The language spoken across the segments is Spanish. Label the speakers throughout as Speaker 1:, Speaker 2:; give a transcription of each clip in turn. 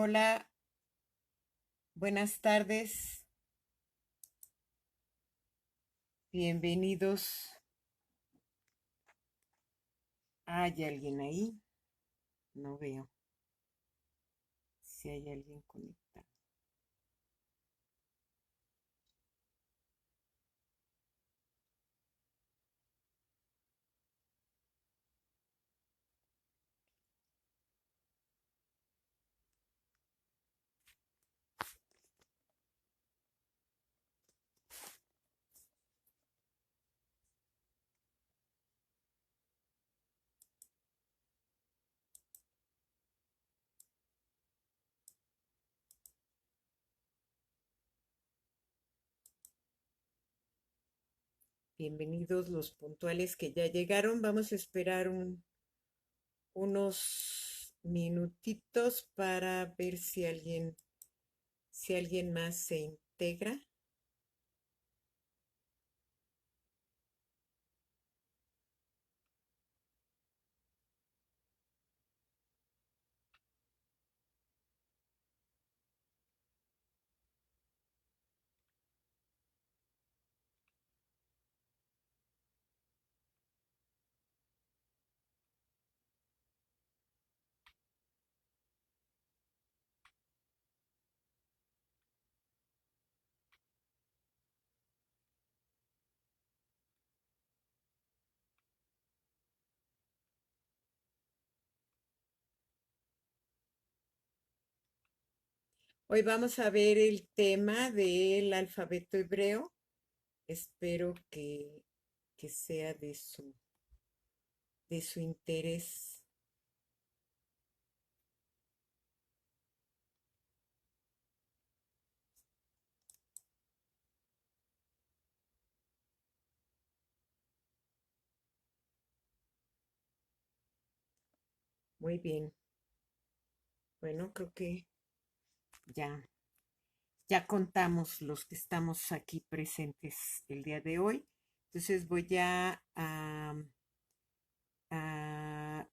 Speaker 1: Hola, buenas tardes, bienvenidos. ¿Hay alguien ahí? No veo si hay alguien conectado. Bienvenidos los puntuales que ya llegaron. Vamos a esperar unos minutitos para ver si alguien más se integra. Hoy vamos a ver el tema del alfabeto hebreo. Espero que sea de su interés. Muy bien. Bueno, creo que ya, ya contamos los que estamos aquí presentes el día de hoy. Entonces voy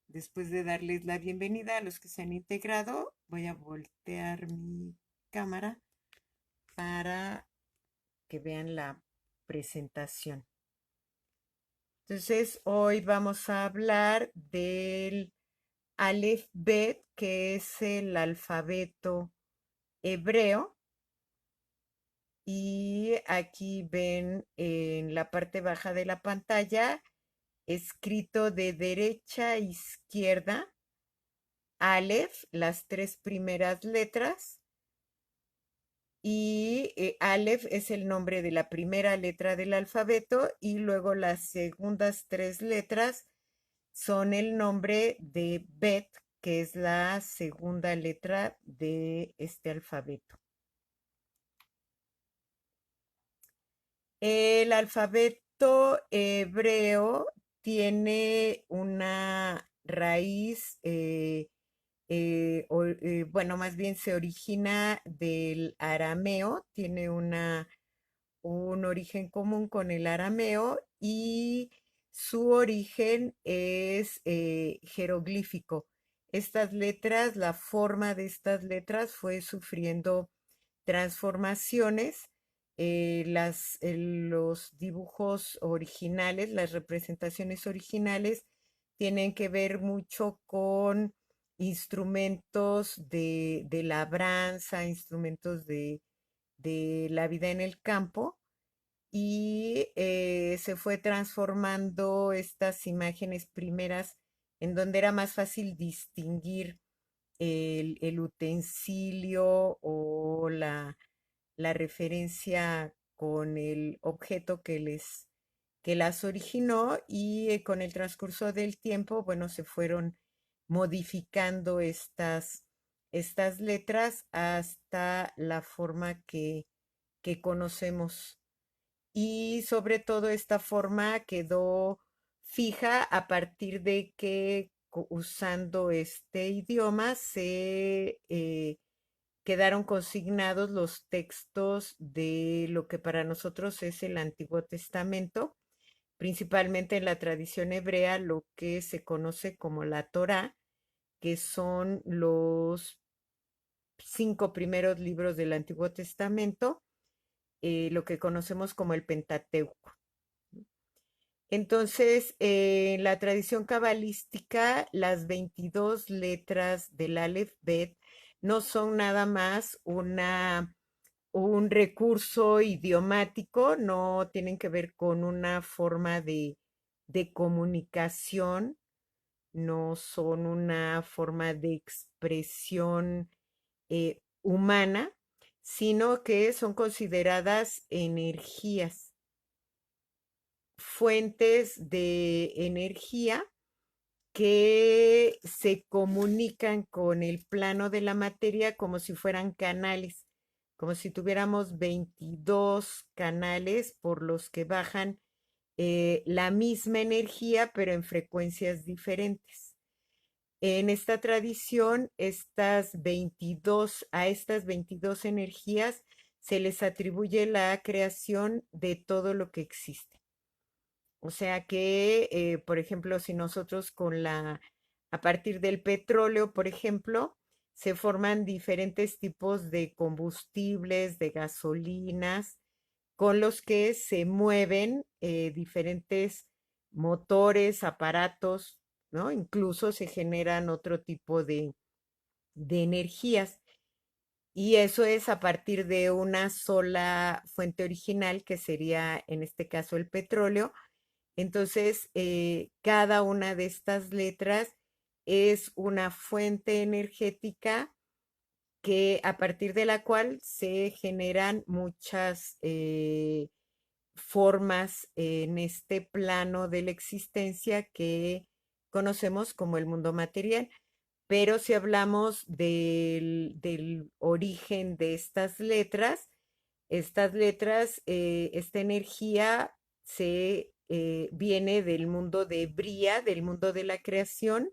Speaker 1: después de darles la bienvenida a los que se han integrado, voy a voltear mi cámara para que vean la presentación. Entonces, hoy vamos a hablar del Aleph Bet, que es el alfabeto hebreo. Y aquí ven en la parte baja de la pantalla, escrito de derecha a izquierda, Aleph, las tres primeras letras, y Aleph es el nombre de la primera letra del alfabeto, y luego las segundas tres letras son el nombre de Bet, que es la segunda letra de este alfabeto. El alfabeto hebreo tiene una raíz, bueno, más bien se origina del arameo, tiene un origen común con el arameo y su origen es jeroglífico. Estas letras, la forma de estas letras fue sufriendo transformaciones. Los dibujos originales, las representaciones originales, tienen que ver mucho con instrumentos de labranza, instrumentos de la vida en el campo, y se fue transformando estas imágenes primeras en donde era más fácil distinguir el utensilio o la referencia con el objeto que las originó, y con el transcurso del tiempo, bueno, se fueron modificando estas letras hasta la forma que conocemos. Y sobre todo esta forma quedó fija a partir de que usando este idioma se quedaron consignados los textos de lo que para nosotros es el Antiguo Testamento, principalmente en la tradición hebrea, lo que se conoce como la Torá, que son 5 primeros libros del Antiguo Testamento, lo que conocemos como el Pentateuco. Entonces, en la tradición cabalística, las 22 letras del Aleph Bet no son nada más un recurso idiomático, no tienen que ver con una forma de comunicación, no son una forma de expresión humana, sino que son consideradas energías, fuentes de energía que se comunican con el plano de la materia como si fueran canales, como si tuviéramos 22 canales por los que bajan la misma energía, pero en frecuencias diferentes. En esta tradición, a estas 22 energías se les atribuye la creación de todo lo que existe. O sea que, por ejemplo, si nosotros a partir del petróleo, por ejemplo, se forman diferentes tipos de combustibles, de gasolinas, con los que se mueven diferentes motores, aparatos, ¿no? Incluso se generan otro tipo de energías. Y eso es a partir de una sola fuente original, que sería en este caso el petróleo. Entonces, cada una de estas letras es una fuente energética que a partir de la cual se generan muchas formas en este plano de la existencia que conocemos como el mundo material. Pero si hablamos del origen de estas letras, esta energía viene del mundo de Bria, del mundo de la creación,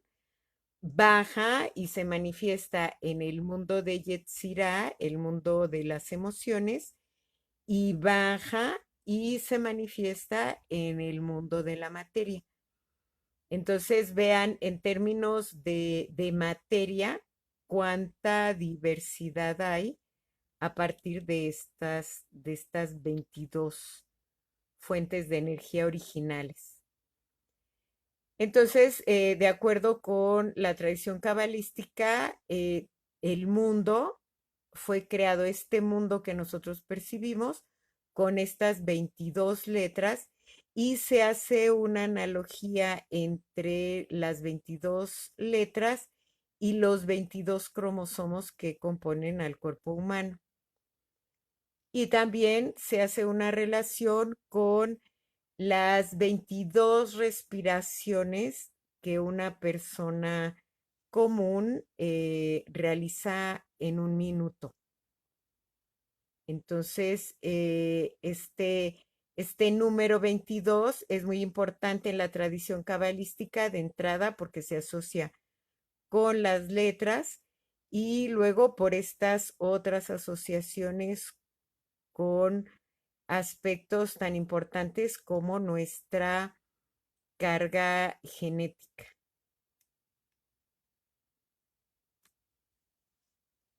Speaker 1: baja y se manifiesta en el mundo de Yetzirah, el mundo de las emociones, y baja y se manifiesta en el mundo de la materia. Entonces vean en términos de materia cuánta diversidad hay a partir de estas 22 fuentes de energía originales. Entonces, de acuerdo con la tradición cabalística, el mundo fue creado, este mundo que nosotros percibimos, con estas 22 letras, y se hace una analogía entre las 22 letras y los 22 cromosomos que componen al cuerpo humano. Y también se hace una relación con las 22 respiraciones que una persona común realiza en un minuto. Entonces, este número 22 es muy importante en la tradición cabalística de entrada porque se asocia con las letras y luego por estas otras asociaciones con aspectos tan importantes como nuestra carga genética.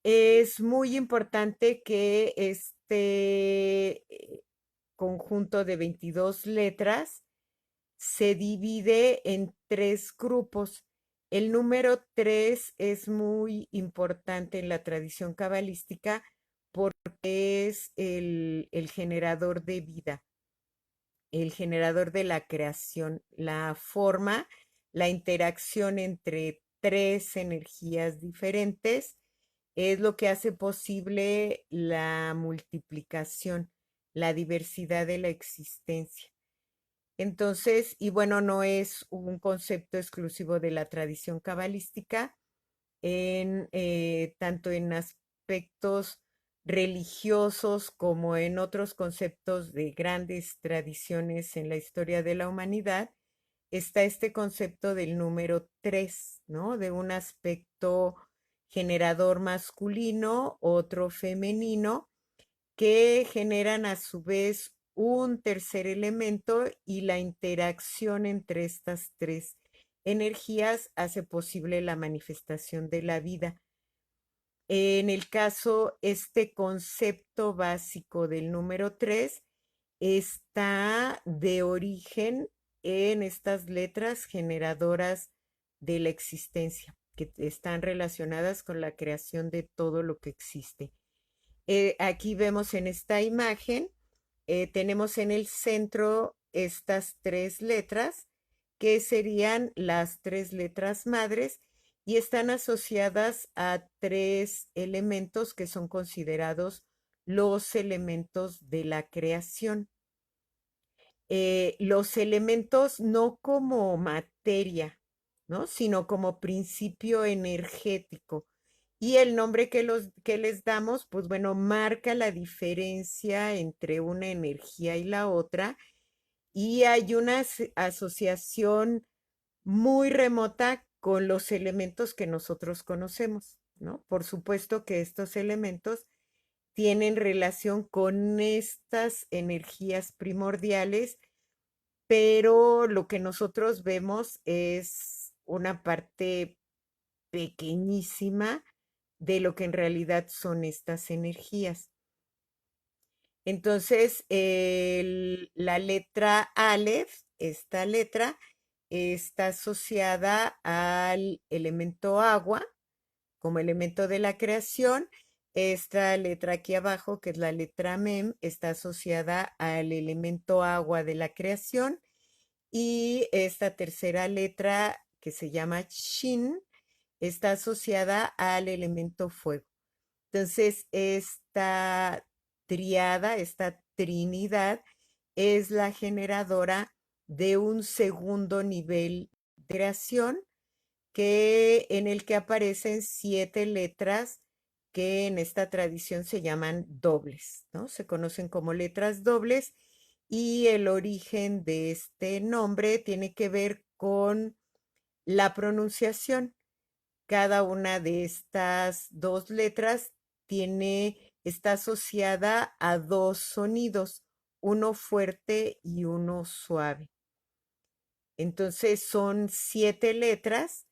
Speaker 1: Es muy importante que este conjunto de 22 letras se divide en 3 grupos. El número 3 es muy importante en la tradición cabalística porque es el generador de vida, el generador de la creación, la forma, la interacción entre 3 energías diferentes es lo que hace posible la multiplicación, la diversidad de la existencia. Entonces, y bueno, no es un concepto exclusivo de la tradición cabalística, tanto en aspectos religiosos como en otros conceptos de grandes tradiciones en la historia de la humanidad, está este concepto del número 3, ¿no? De un aspecto generador masculino, otro femenino, que generan a su vez un tercer elemento, y la interacción entre estas 3 energías hace posible la manifestación de la vida. En el caso, este concepto básico del número 3 está de origen en estas letras generadoras de la existencia, que están relacionadas con la creación de todo lo que existe. Aquí vemos en esta imagen, tenemos en el centro estas tres letras, que serían las tres letras madres, y están asociadas a tres elementos que son considerados los elementos de la creación. Los elementos no como materia, ¿no? Sino como principio energético. Y el nombre que les damos, pues bueno, marca la diferencia entre una energía y la otra. Y hay una asociación muy remota con los elementos que nosotros conocemos, ¿no? Por supuesto que estos elementos tienen relación con estas energías primordiales, pero lo que nosotros vemos es una parte pequeñísima de lo que en realidad son estas energías. Entonces, la letra Aleph, esta letra, está asociada al elemento agua como elemento de la creación. Esta letra aquí abajo, que es la letra Mem, está asociada al elemento agua de la creación. Y esta tercera letra, que se llama Shin, está asociada al elemento fuego. Entonces, esta triada, esta trinidad, es la generadora de un segundo nivel de creación en el que aparecen 7 letras que en esta tradición se llaman dobles, ¿no? Se conocen como letras dobles, y el origen de este nombre tiene que ver con la pronunciación. Cada una de estas dos letras está asociada a dos sonidos, uno fuerte y uno suave. Entonces son 7 letras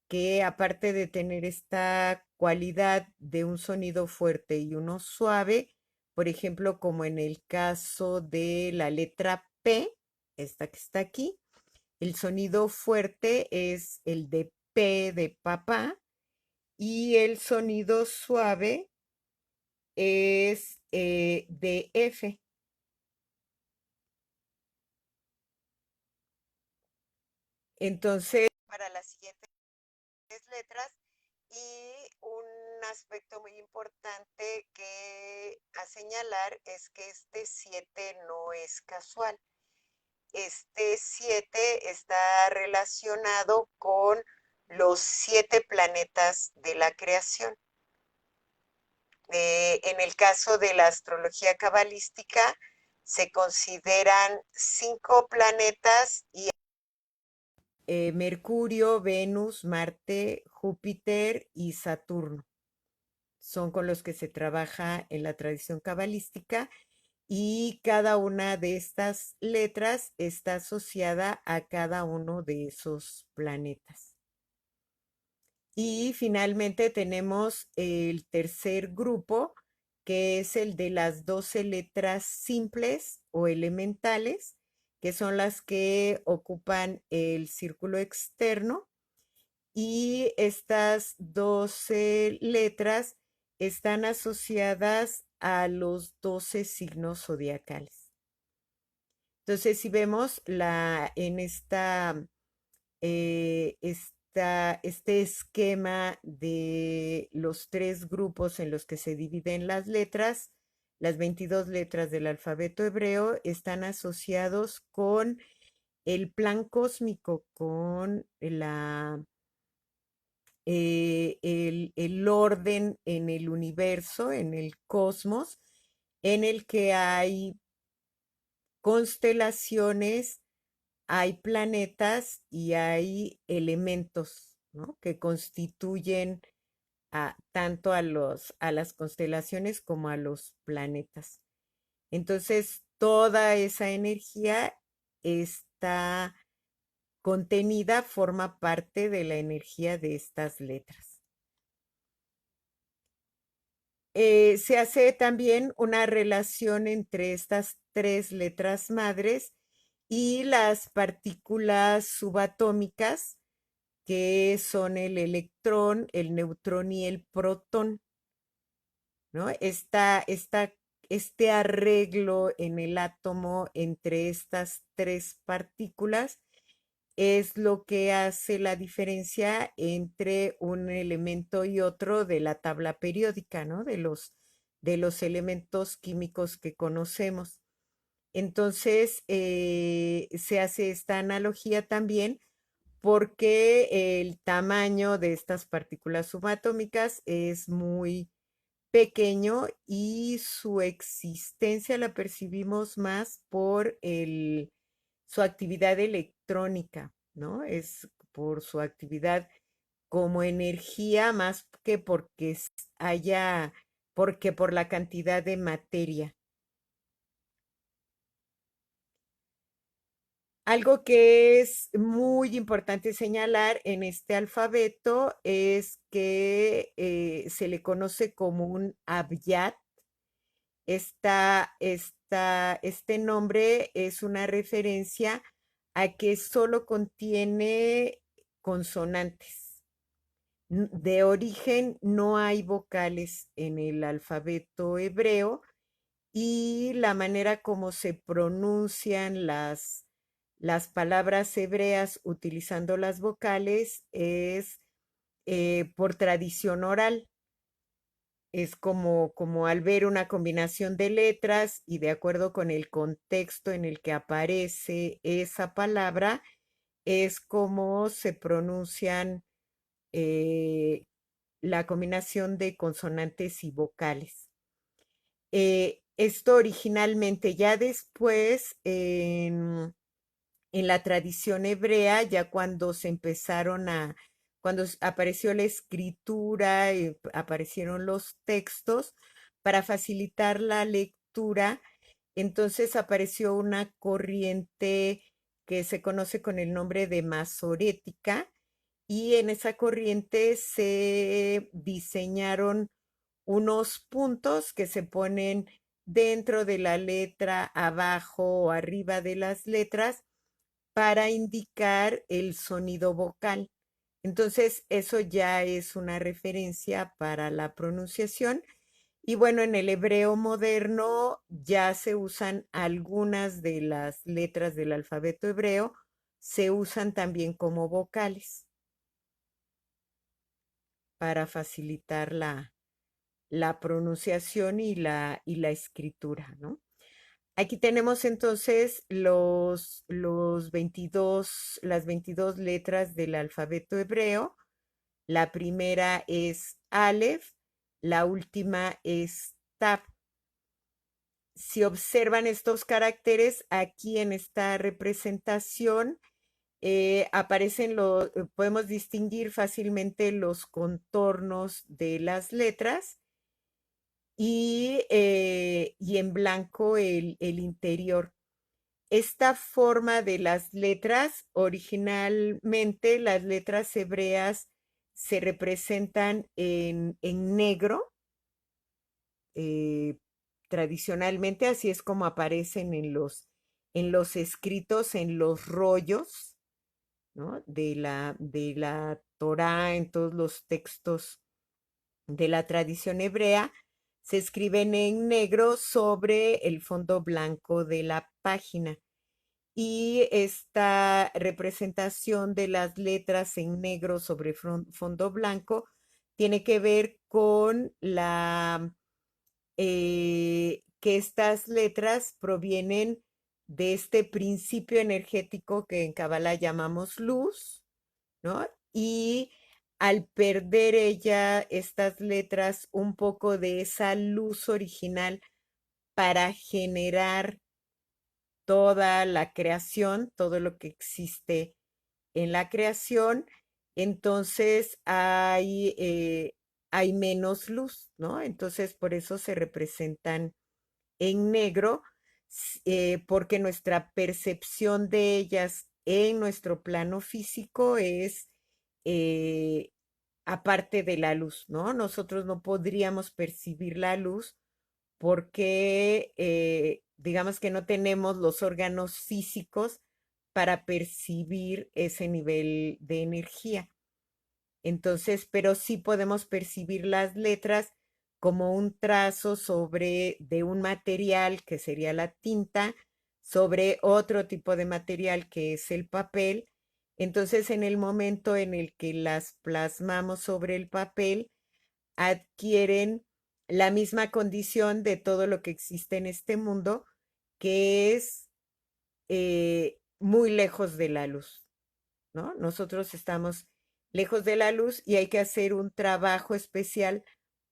Speaker 1: que, aparte de tener esta cualidad de un sonido fuerte y uno suave, por ejemplo, como en el caso de la letra P, esta que está aquí, el sonido fuerte es el de P de papá, y el sonido suave es de F. Entonces, para las siguientes letras, y un aspecto muy importante que a señalar es que este 7 no es casual. Este 7 está relacionado con los 7 planetas de la creación. En el caso de la astrología cabalística, se consideran 5 planetas, y Mercurio, Venus, Marte, Júpiter y Saturno son con los que se trabaja en la tradición cabalística, y cada una de estas letras está asociada a cada uno de esos planetas. Y finalmente tenemos el tercer grupo, que es el de las 12 letras simples o elementales, que son las que ocupan el círculo externo. Y estas 12 letras están asociadas a los 12 signos zodiacales. Entonces, si vemos en este esquema de los tres grupos en los que se dividen las letras, las 22 letras del alfabeto hebreo están asociados con el plan cósmico, con el orden en el universo, en el cosmos, en el que hay constelaciones, hay planetas y hay elementos, ¿no? Que constituyen tanto a las constelaciones como a los planetas. Entonces, toda esa energía está contenida, forma parte de la energía de estas letras. Se hace también una relación entre estas tres letras madres y las partículas subatómicas, que son el electrón, el neutrón y el protón, ¿no? Este arreglo en el átomo entre estas tres partículas es lo que hace la diferencia entre un elemento y otro de la tabla periódica, ¿no? De los elementos químicos que conocemos. Entonces, se hace esta analogía también porque el tamaño de estas partículas subatómicas es muy pequeño y su existencia la percibimos más por su actividad electrónica, ¿no? Es por su actividad como energía más que porque porque por la cantidad de materia. Algo que es muy importante señalar en este alfabeto es que se le conoce como un abyad. Este nombre es una referencia a que solo contiene consonantes. De origen no hay vocales en el alfabeto hebreo y la manera como se pronuncian las palabras hebreas utilizando las vocales es por tradición oral. Es como al ver una combinación de letras y de acuerdo con el contexto en el que aparece esa palabra, es como se pronuncian la combinación de consonantes y vocales. Esto originalmente, ya después, en la tradición hebrea, ya cuando cuando apareció la escritura, y aparecieron los textos, para facilitar la lectura, entonces apareció una corriente que se conoce con el nombre de masorética, y en esa corriente se diseñaron unos puntos que se ponen dentro de la letra, abajo o arriba de las letras, para indicar el sonido vocal. Entonces, eso ya es una referencia para la pronunciación. Y bueno, en el hebreo moderno ya se usan algunas de las letras del alfabeto hebreo, se usan también como vocales para facilitar la pronunciación y la escritura, ¿no? Aquí tenemos entonces las 22 letras del alfabeto hebreo. La primera es Aleph, la última es Tav. Si observan estos caracteres aquí en esta representación, podemos distinguir fácilmente los contornos de las letras y en blanco el interior. Esta forma de las letras, originalmente las letras hebreas se representan en negro, eh, tradicionalmente así es como aparecen en los escritos, en los rollos, ¿no? De la Torá, en todos los textos de la tradición hebrea, se escriben en negro sobre el fondo blanco de la página. Y esta representación de las letras en negro sobre fondo blanco tiene que ver con que estas letras provienen de este principio energético que en Kabbalah llamamos luz, ¿no? Y al perder estas letras, un poco de esa luz original para generar toda la creación, todo lo que existe en la creación, entonces hay menos luz, ¿no? Entonces por eso se representan en negro, porque nuestra percepción de ellas en nuestro plano físico es eh, aparte de la luz, ¿no? Nosotros no podríamos percibir la luz porque digamos que no tenemos los órganos físicos para percibir ese nivel de energía. Entonces, pero sí podemos percibir las letras como un trazo sobre de un material que sería la tinta, sobre otro tipo de material que es el papel. Entonces, en el momento en el que las plasmamos sobre el papel, adquieren la misma condición de todo lo que existe en este mundo, que es muy lejos de la luz, ¿no? Nosotros estamos lejos de la luz y hay que hacer un trabajo especial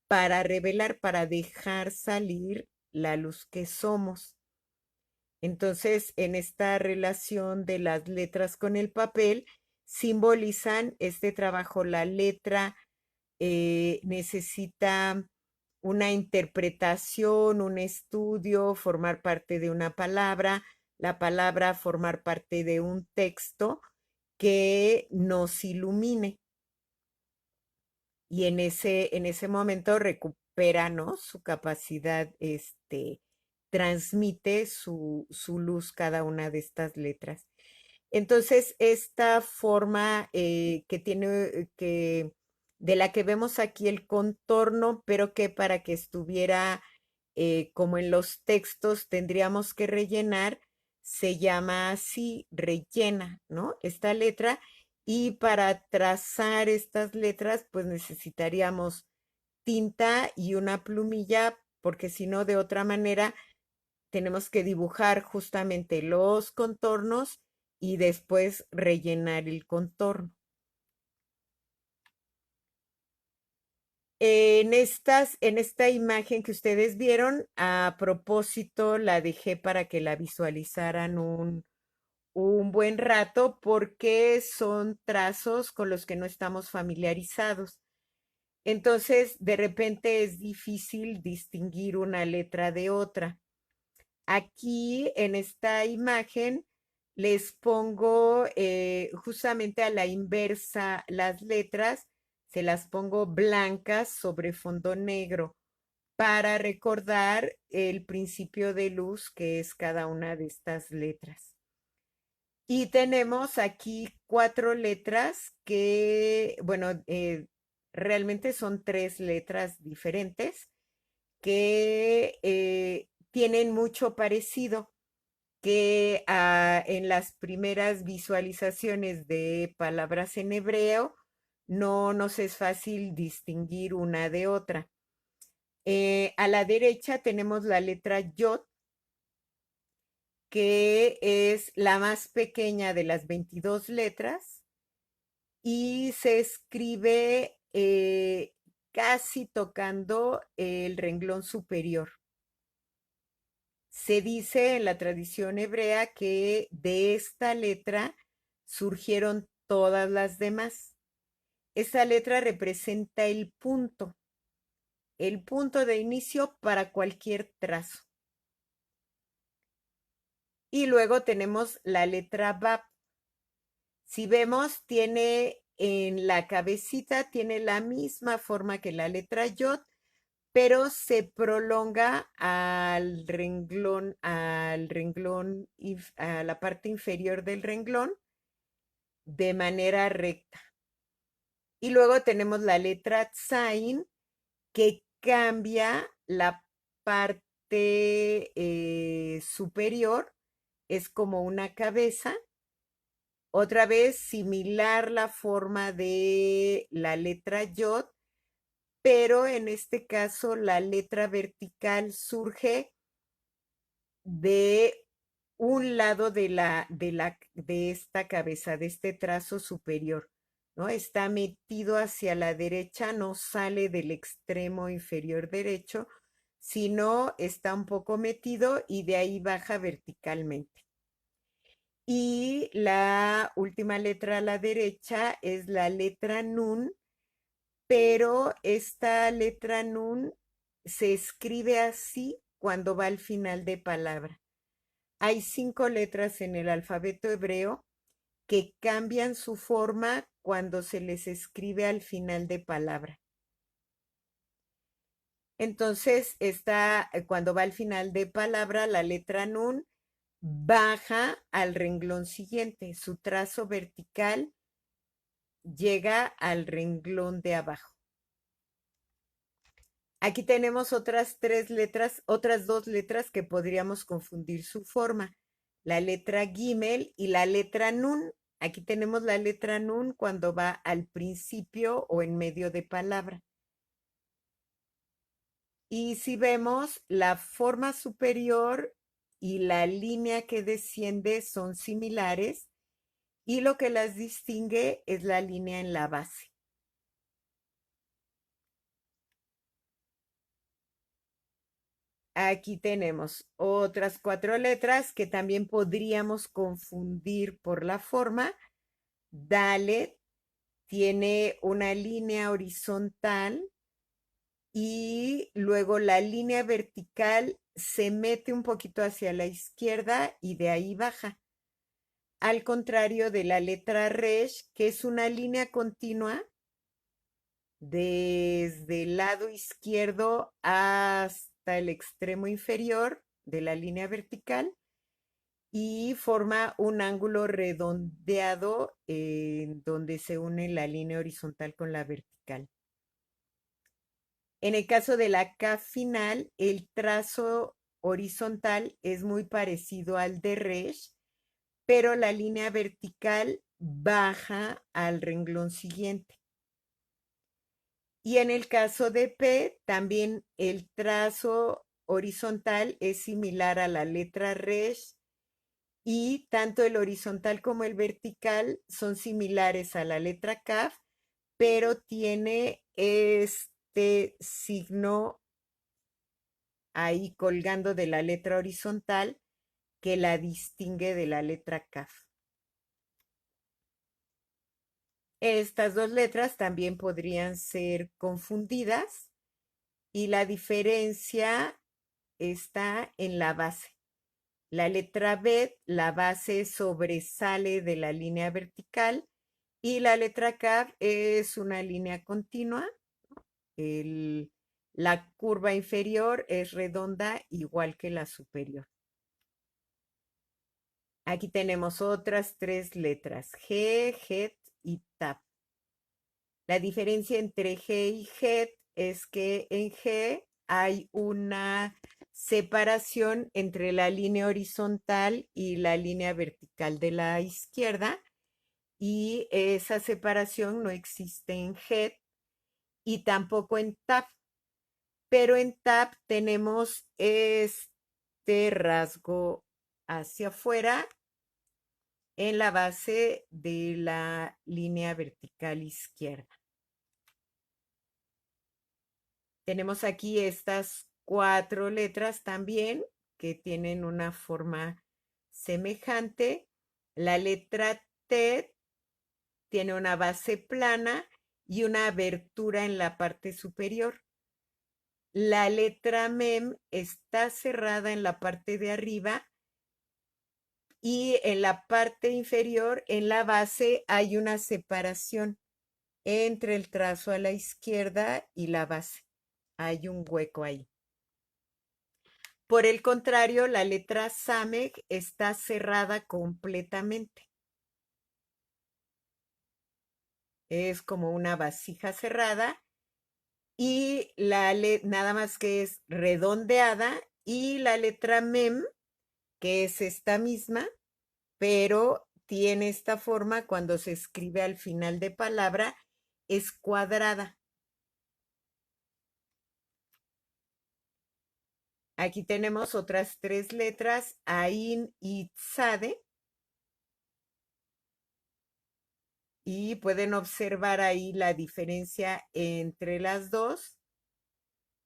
Speaker 1: para revelar, para dejar salir la luz que somos. Entonces, en esta relación de las letras con el papel, simbolizan este trabajo. La letra necesita una interpretación, un estudio, formar parte de una palabra, la palabra formar parte de un texto que nos ilumine y en ese momento recupera, ¿no? Su capacidad, transmite su luz cada una de estas letras. Entonces, esta forma que tiene, de la que vemos aquí el contorno, pero que para que estuviera como en los textos tendríamos que rellenar, se llama así, rellena, ¿no? Esta letra. Y para trazar estas letras, pues necesitaríamos tinta y una plumilla, porque si no, de otra manera, tenemos que dibujar justamente los contornos y después rellenar el contorno. En esta imagen que ustedes vieron, a propósito, la dejé para que la visualizaran un buen rato porque son trazos con los que no estamos familiarizados. Entonces, de repente es difícil distinguir una letra de otra. Aquí en esta imagen les pongo justamente a la inversa las letras, se las pongo blancas sobre fondo negro para recordar el principio de luz que es cada una de estas letras. Y tenemos aquí 4 letras que, bueno, realmente son 3 letras diferentes que tienen mucho parecido, que en las primeras visualizaciones de palabras en hebreo no nos es fácil distinguir una de otra. A la derecha tenemos la letra Yod, que es la más pequeña de las 22 letras y se escribe casi tocando el renglón superior. Se dice en la tradición hebrea que de esta letra surgieron todas las demás. Esta letra representa el punto de inicio para cualquier trazo. Y luego tenemos la letra Bab. Si vemos, tiene en la cabecita, tiene la misma forma que la letra Yod, pero se prolonga al renglón, a la parte inferior del renglón de manera recta. Y luego tenemos la letra Tzain, que cambia la parte superior, es como una cabeza. Otra vez similar la forma de la letra Yod, pero en este caso la letra vertical surge de un lado de esta cabeza, de este trazo superior, ¿no? Está metido hacia la derecha, no sale del extremo inferior derecho, sino está un poco metido y de ahí baja verticalmente. Y la última letra a la derecha es la letra Nun, pero esta letra Nun se escribe así cuando va al final de palabra. Hay 5 letras en el alfabeto hebreo que cambian su forma cuando se les escribe al final de palabra. Entonces, cuando va al final de palabra, la letra nun baja al renglón siguiente. Su trazo vertical llega al renglón de abajo. Aquí tenemos otras dos letras que podríamos confundir su forma. La letra Gimel y la letra Nun. Aquí tenemos la letra Nun cuando va al principio o en medio de palabra. Y si vemos, la forma superior y la línea que desciende son similares y lo que las distingue es la línea en la base. Aquí tenemos otras 4 letras que también podríamos confundir por la forma. Dalet tiene una línea horizontal y luego la línea vertical se mete un poquito hacia la izquierda y de ahí baja. Al contrario de la letra Resh, que es una línea continua desde el lado izquierdo hasta el extremo inferior de la línea vertical y forma un ángulo redondeado en donde se une la línea horizontal con la vertical. En el caso de la K final, el trazo horizontal es muy parecido al de Resh, pero la línea vertical baja al renglón siguiente. Y en el caso de P, también el trazo horizontal es similar a la letra Resh y tanto el horizontal como el vertical son similares a la letra Kaf, pero tiene este signo ahí colgando de la letra horizontal que la distingue de la letra Kaf. Estas dos letras también podrían ser confundidas y la diferencia está en la base. La letra Bet, la base sobresale de la línea vertical y la letra Kaf es una línea continua. La curva inferior es redonda igual que la superior. Aquí tenemos otras 3 letras, G, Het y Tap. La diferencia entre G y Het es que en G hay una separación entre la línea horizontal y la línea vertical de la izquierda y esa separación no existe en Het y tampoco en Tap, pero en Tap tenemos este rasgo hacia afuera en la base de la línea vertical izquierda. Tenemos aquí estas 4 letras también que tienen una forma semejante. La letra T tiene una base plana y una abertura en la parte superior. La letra Mem está cerrada en la parte de arriba y en la parte inferior, en la base, hay una separación entre el trazo a la izquierda y la base. Hay un hueco ahí. Por el contrario, la letra Samech está cerrada completamente. Es como una vasija cerrada y nada más que es redondeada y la letra Mem, que es esta misma, pero tiene esta forma cuando se escribe al final de palabra, es cuadrada. Aquí tenemos otras 3 letras, Ain y Tzade. Y pueden observar ahí la diferencia entre las dos.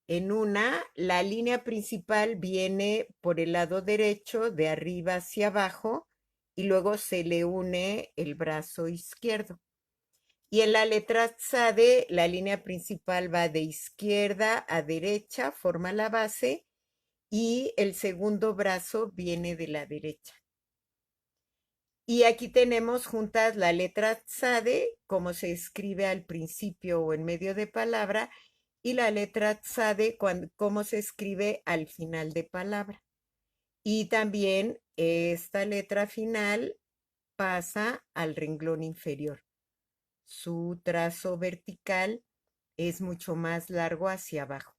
Speaker 1: En una, la línea principal viene por el lado derecho, de arriba hacia abajo, y luego se le une el brazo izquierdo. Y en la letra Tzade, la línea principal va de izquierda a derecha, forma la base, y el segundo brazo viene de la derecha. Y aquí tenemos juntas la letra tsade, como se escribe al principio o en medio de palabra, y la letra tsade, como se escribe al final de palabra. Y también esta letra final pasa al renglón inferior. Su trazo vertical es mucho más largo hacia abajo.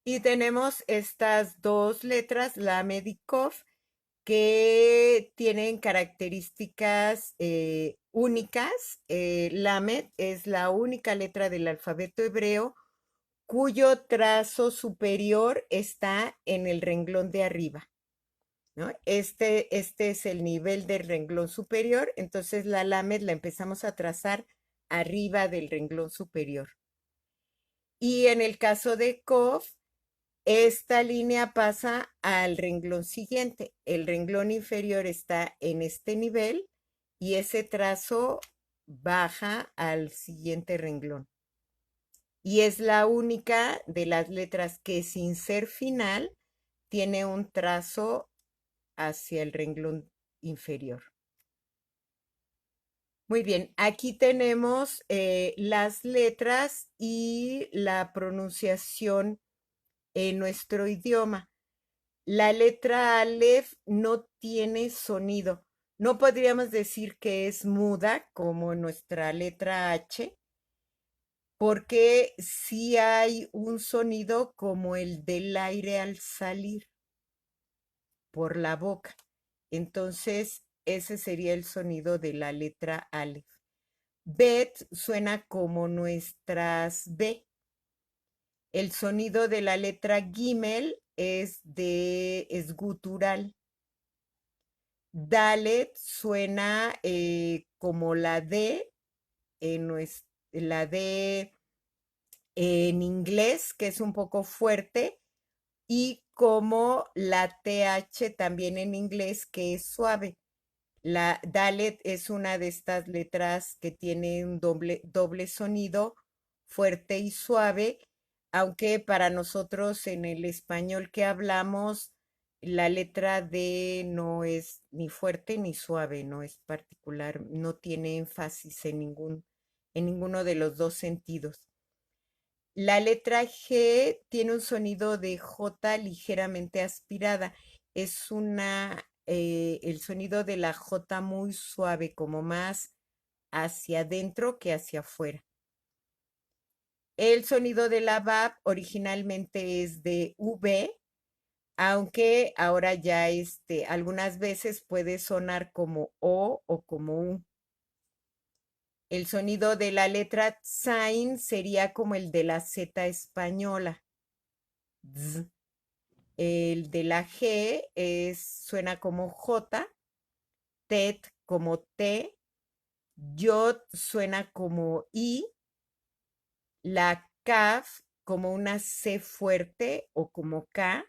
Speaker 1: Y tenemos estas dos letras, lamed y kof, que tienen características únicas. Lamed es la única letra del alfabeto hebreo cuyo trazo superior está en el renglón de arriba, ¿no? Este es el nivel del renglón superior, entonces la lamed la empezamos a trazar arriba del renglón superior. Y en el caso de kof, esta línea pasa al renglón siguiente. El renglón inferior está en este nivel y ese trazo baja al siguiente renglón. Y es la única de las letras que sin ser final tiene un trazo hacia el renglón inferior. Muy bien, aquí tenemos las letras y la pronunciación en nuestro idioma. La letra Aleph no tiene sonido. No podríamos decir que es muda como nuestra letra H, porque sí hay un sonido como el del aire al salir por la boca. Entonces, ese sería el sonido de la letra Aleph. Bet suena como nuestras B. El sonido de la letra Gimel es gutural. Dalet suena como la D la D en inglés, que es un poco fuerte, y como la TH también en inglés, que es suave. La Dalet es una de estas letras que tiene un doble sonido, fuerte y suave, aunque para nosotros en el español que hablamos, la letra D no es ni fuerte ni suave, no es particular, no tiene énfasis en ninguno de los dos sentidos. La letra G tiene un sonido de J ligeramente aspirada. Es el sonido de la J muy suave, como más hacia adentro que hacia afuera. El sonido de la VAP originalmente es de V, aunque ahora ya algunas veces puede sonar como O como U. El sonido de la letra Tzain sería como el de la Z española. Z. El de la G suena como J, TET como T, YOT suena como I, la CAF como una C fuerte o como K.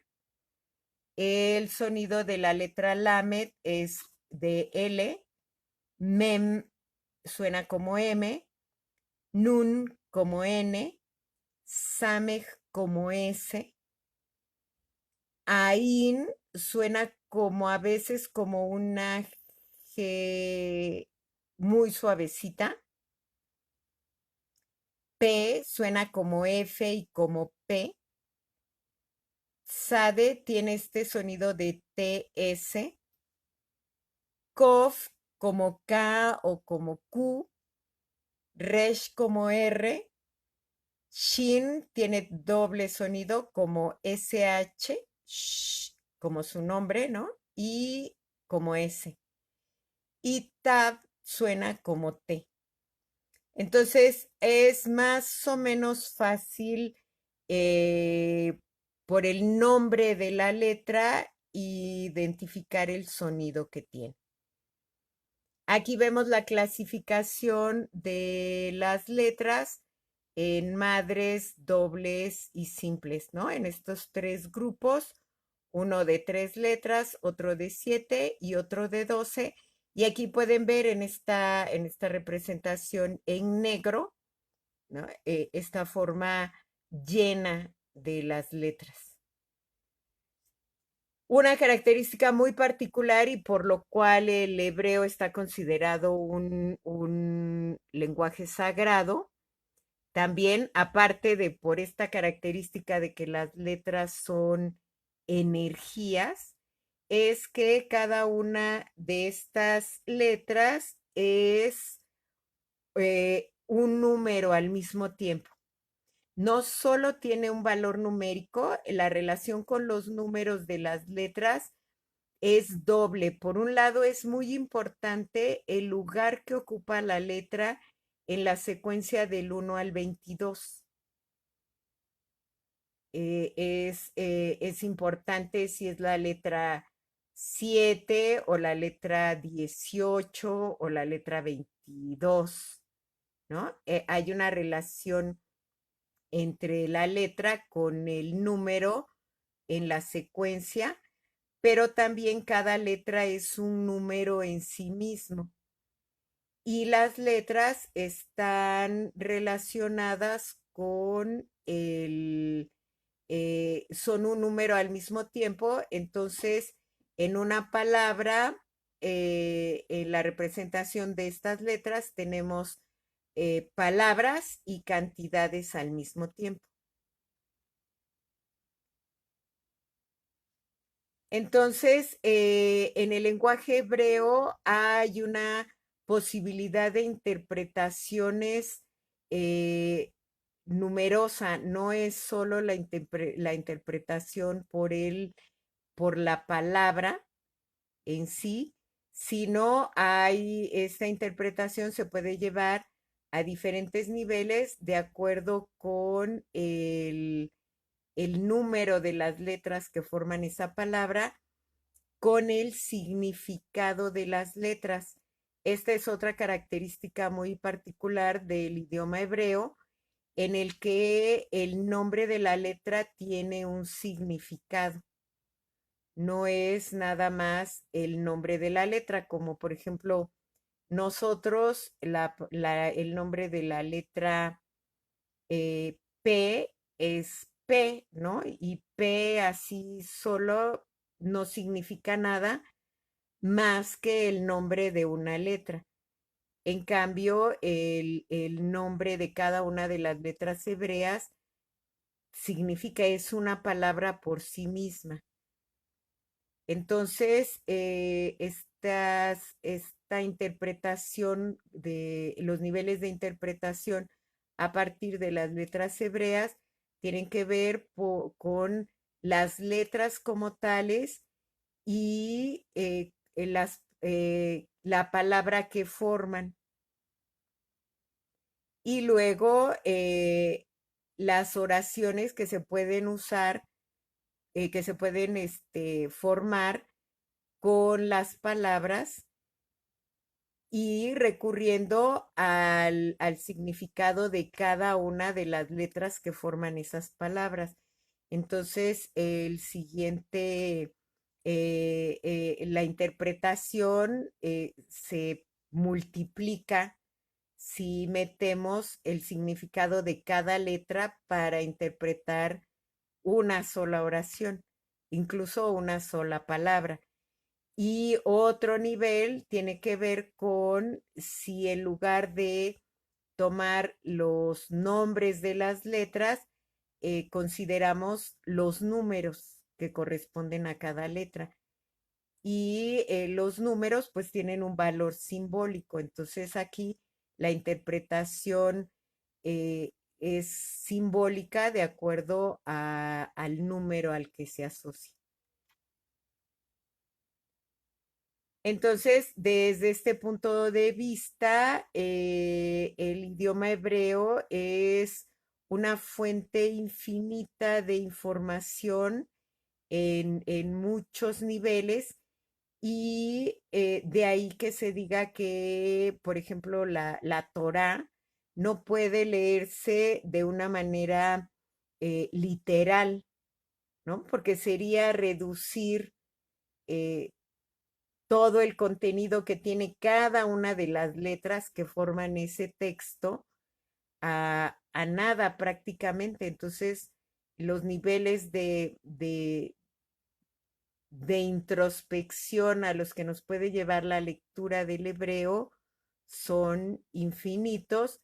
Speaker 1: El sonido de la letra Lamed es de L, MEM suena como M, NUN como N, SAMEJ como S, AIN suena como a veces como una G muy suavecita. P suena como F y como P. Sade tiene este sonido de TS. Kof como K o como Q. Resh como R. Shin tiene doble sonido como SH, como su nombre, ¿no? Y como S. Y Tab suena como T. Entonces es más o menos fácil por el nombre de la letra identificar el sonido que tiene. Aquí vemos la clasificación de las letras en madres, dobles y simples, ¿no? En estos tres grupos, uno de 3 letras, otro de 7 y otro de 12. Y aquí pueden ver en esta representación en negro, ¿no? Esta forma llena de las letras. Una característica muy particular y por lo cual el hebreo está considerado un lenguaje sagrado, también aparte de por esta característica de que las letras son energías, es que cada una de estas letras es un número al mismo tiempo. No solo tiene un valor numérico, la relación con los números de las letras es doble. Por un lado, es muy importante el lugar que ocupa la letra en la secuencia del 1 al 22. Es importante si es la letra 7 o la letra 18 o la letra 22, ¿no? Hay una relación entre la letra con el número en la secuencia, pero también cada letra es un número en sí mismo. Y las letras están relacionadas con son un número al mismo tiempo, entonces en una palabra, en la representación de estas letras tenemos palabras y cantidades al mismo tiempo. Entonces, en el lenguaje hebreo hay una posibilidad de interpretaciones eh, numerosa, no es solo la interpretación por la palabra en sí, sino hay esta interpretación se puede llevar a diferentes niveles de acuerdo con el número de las letras que forman esa palabra con el significado de las letras. Esta es otra característica muy particular del idioma hebreo, en el que el nombre de la letra tiene un significado. No es nada más el nombre de la letra, como por ejemplo nosotros, el nombre de la letra P es P, ¿no? Y P así solo no significa nada más que el nombre de una letra. En cambio, el nombre de cada una de las letras hebreas significa, es una palabra por sí misma. Entonces, esta interpretación de los niveles de interpretación a partir de las letras hebreas tienen que ver con las letras como tales y la palabra que forman. Y luego las oraciones que se pueden usar, que se pueden formar con las palabras y recurriendo al significado de cada una de las letras que forman esas palabras. Entonces, la interpretación se multiplica si metemos el significado de cada letra para interpretar una sola oración, incluso una sola palabra. Y otro nivel tiene que ver con si en lugar de tomar los nombres de las letras, consideramos los números que corresponden a cada letra. Y los números pues tienen un valor simbólico. Entonces aquí la interpretación eh, es simbólica de acuerdo al número al que se asocia. Entonces, desde este punto de vista, el idioma hebreo es una fuente infinita de información en muchos niveles y de ahí que se diga que, por ejemplo, la Torá no puede leerse de una manera literal, ¿no? Porque sería reducir eh, todo el contenido que tiene cada una de las letras que forman ese texto a nada prácticamente. Entonces, los niveles de introspección a los que nos puede llevar la lectura del hebreo son infinitos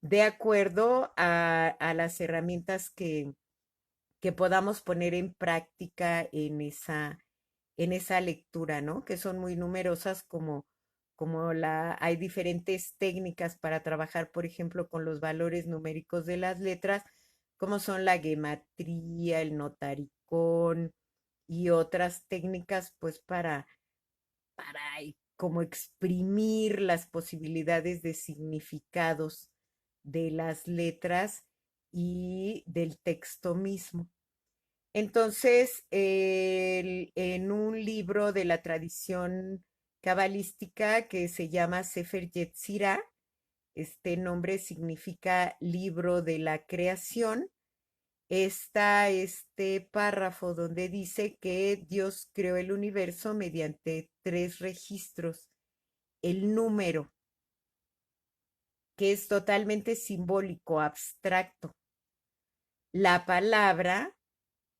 Speaker 1: de acuerdo a las herramientas que podamos poner en práctica en esa lectura, ¿no? Que son muy numerosas hay diferentes técnicas para trabajar, por ejemplo, con los valores numéricos de las letras, como son la gematría, el notaricón y otras técnicas, pues para como exprimir las posibilidades de significados de las letras y del texto mismo. Entonces, en un libro de la tradición cabalística que se llama Sefer Yetzirah, este nombre significa libro de la creación, está este párrafo donde dice que Dios creó el universo mediante tres registros. El número, que es totalmente simbólico, abstracto. La palabra,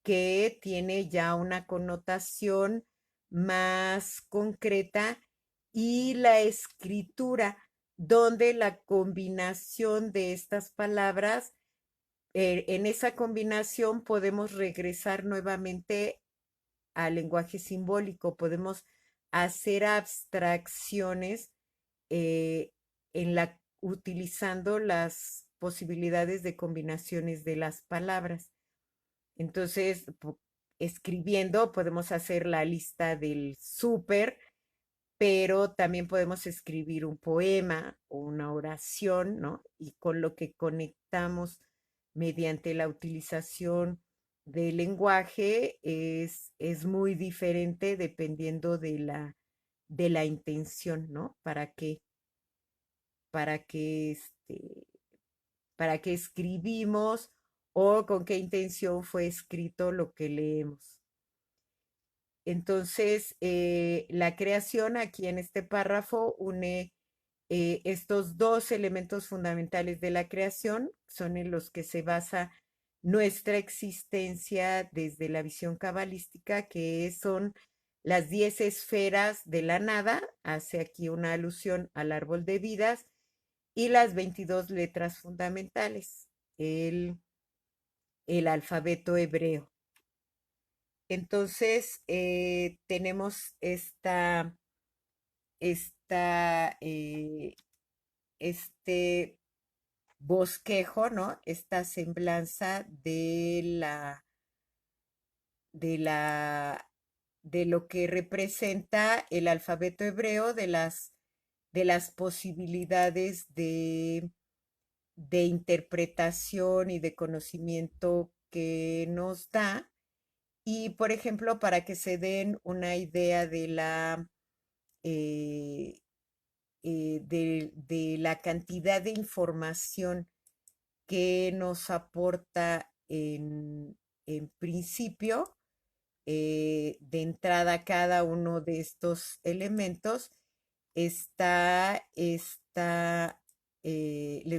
Speaker 1: que tiene ya una connotación más concreta, y la escritura, donde la combinación de estas palabras, en esa combinación podemos regresar nuevamente al lenguaje simbólico, podemos hacer abstracciones eh, utilizando las posibilidades de combinaciones de las palabras. Entonces, escribiendo podemos hacer la lista del súper, pero también podemos escribir un poema o una oración, ¿no? Y con lo que conectamos mediante la utilización del lenguaje es muy diferente dependiendo de la intención, ¿no? Para qué, para qué escribimos o con qué intención fue escrito lo que leemos. Entonces, la creación aquí en este párrafo une estos dos elementos fundamentales de la creación, son en los que se basa nuestra existencia desde la visión cabalística, que son las 10 esferas de la nada, hace aquí una alusión al árbol de vidas, y las 22 letras fundamentales, el alfabeto hebreo. Entonces, tenemos esta, este bosquejo, ¿no? Esta semblanza de la, de lo que representa el alfabeto hebreo, de las posibilidades de interpretación y de conocimiento que nos da. Y, por ejemplo, para que se den una idea eh, de la cantidad de información que nos aporta en principio, de entrada cada uno de estos elementos, les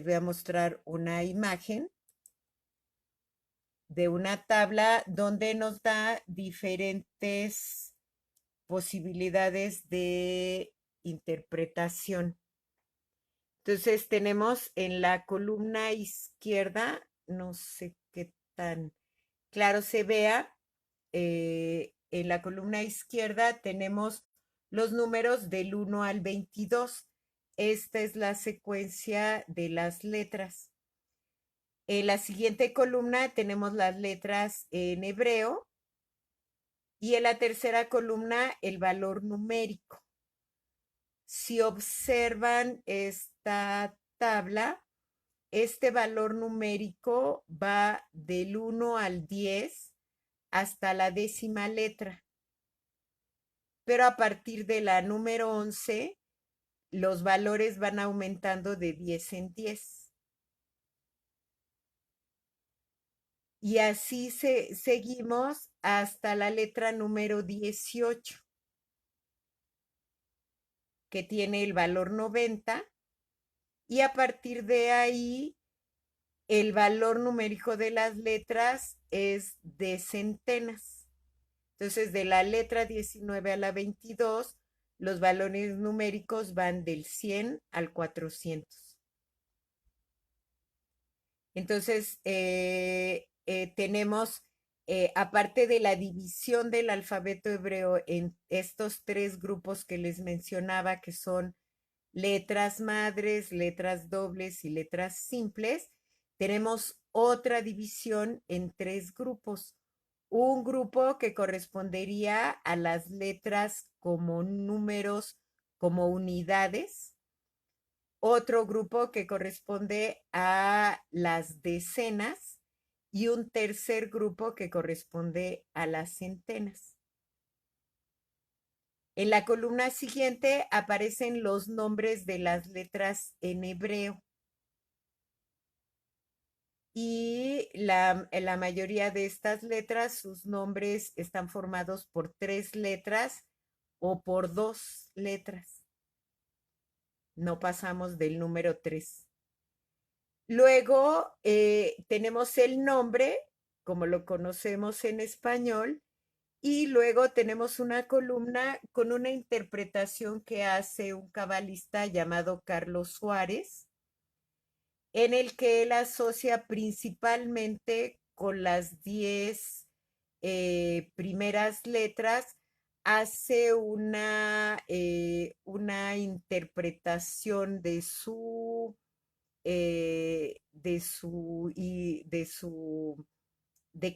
Speaker 1: voy a mostrar una imagen de una tabla donde nos da diferentes posibilidades de interpretación. Entonces tenemos en la columna izquierda, no sé qué tan claro se vea, en la columna izquierda tenemos los números del 1 al 22. Esta es la secuencia de las letras. En la siguiente columna tenemos las letras en hebreo y en la tercera columna el valor numérico. Si observan esta tabla, este valor numérico va del 1 al 10 hasta la décima letra. Pero a partir de la número 11, los valores van aumentando de 10 en 10. Y así seguimos hasta la letra número 18, que tiene el valor 90. Y a partir de ahí, el valor numérico de las letras es de centenas. Entonces, de la letra 19 a la 22, los valores numéricos van del 100 al 400. Entonces, tenemos, aparte de la división del alfabeto hebreo en estos tres grupos que les mencionaba, que son letras madres, letras dobles y letras simples, tenemos otra división en tres grupos. Un grupo que correspondería a las letras como números, como unidades. Otro grupo que corresponde a las decenas y un tercer grupo que corresponde a las centenas. En la columna siguiente aparecen los nombres de las letras en hebreo y la mayoría de estas letras, sus nombres están formados por 3 letras o por 2 letras. No pasamos del número 3. Luego tenemos el nombre, como lo conocemos en español, y luego tenemos una columna con una interpretación que hace un cabalista llamado Carlos Suárez, en el que él asocia principalmente con las 10 primeras letras, hace una interpretación de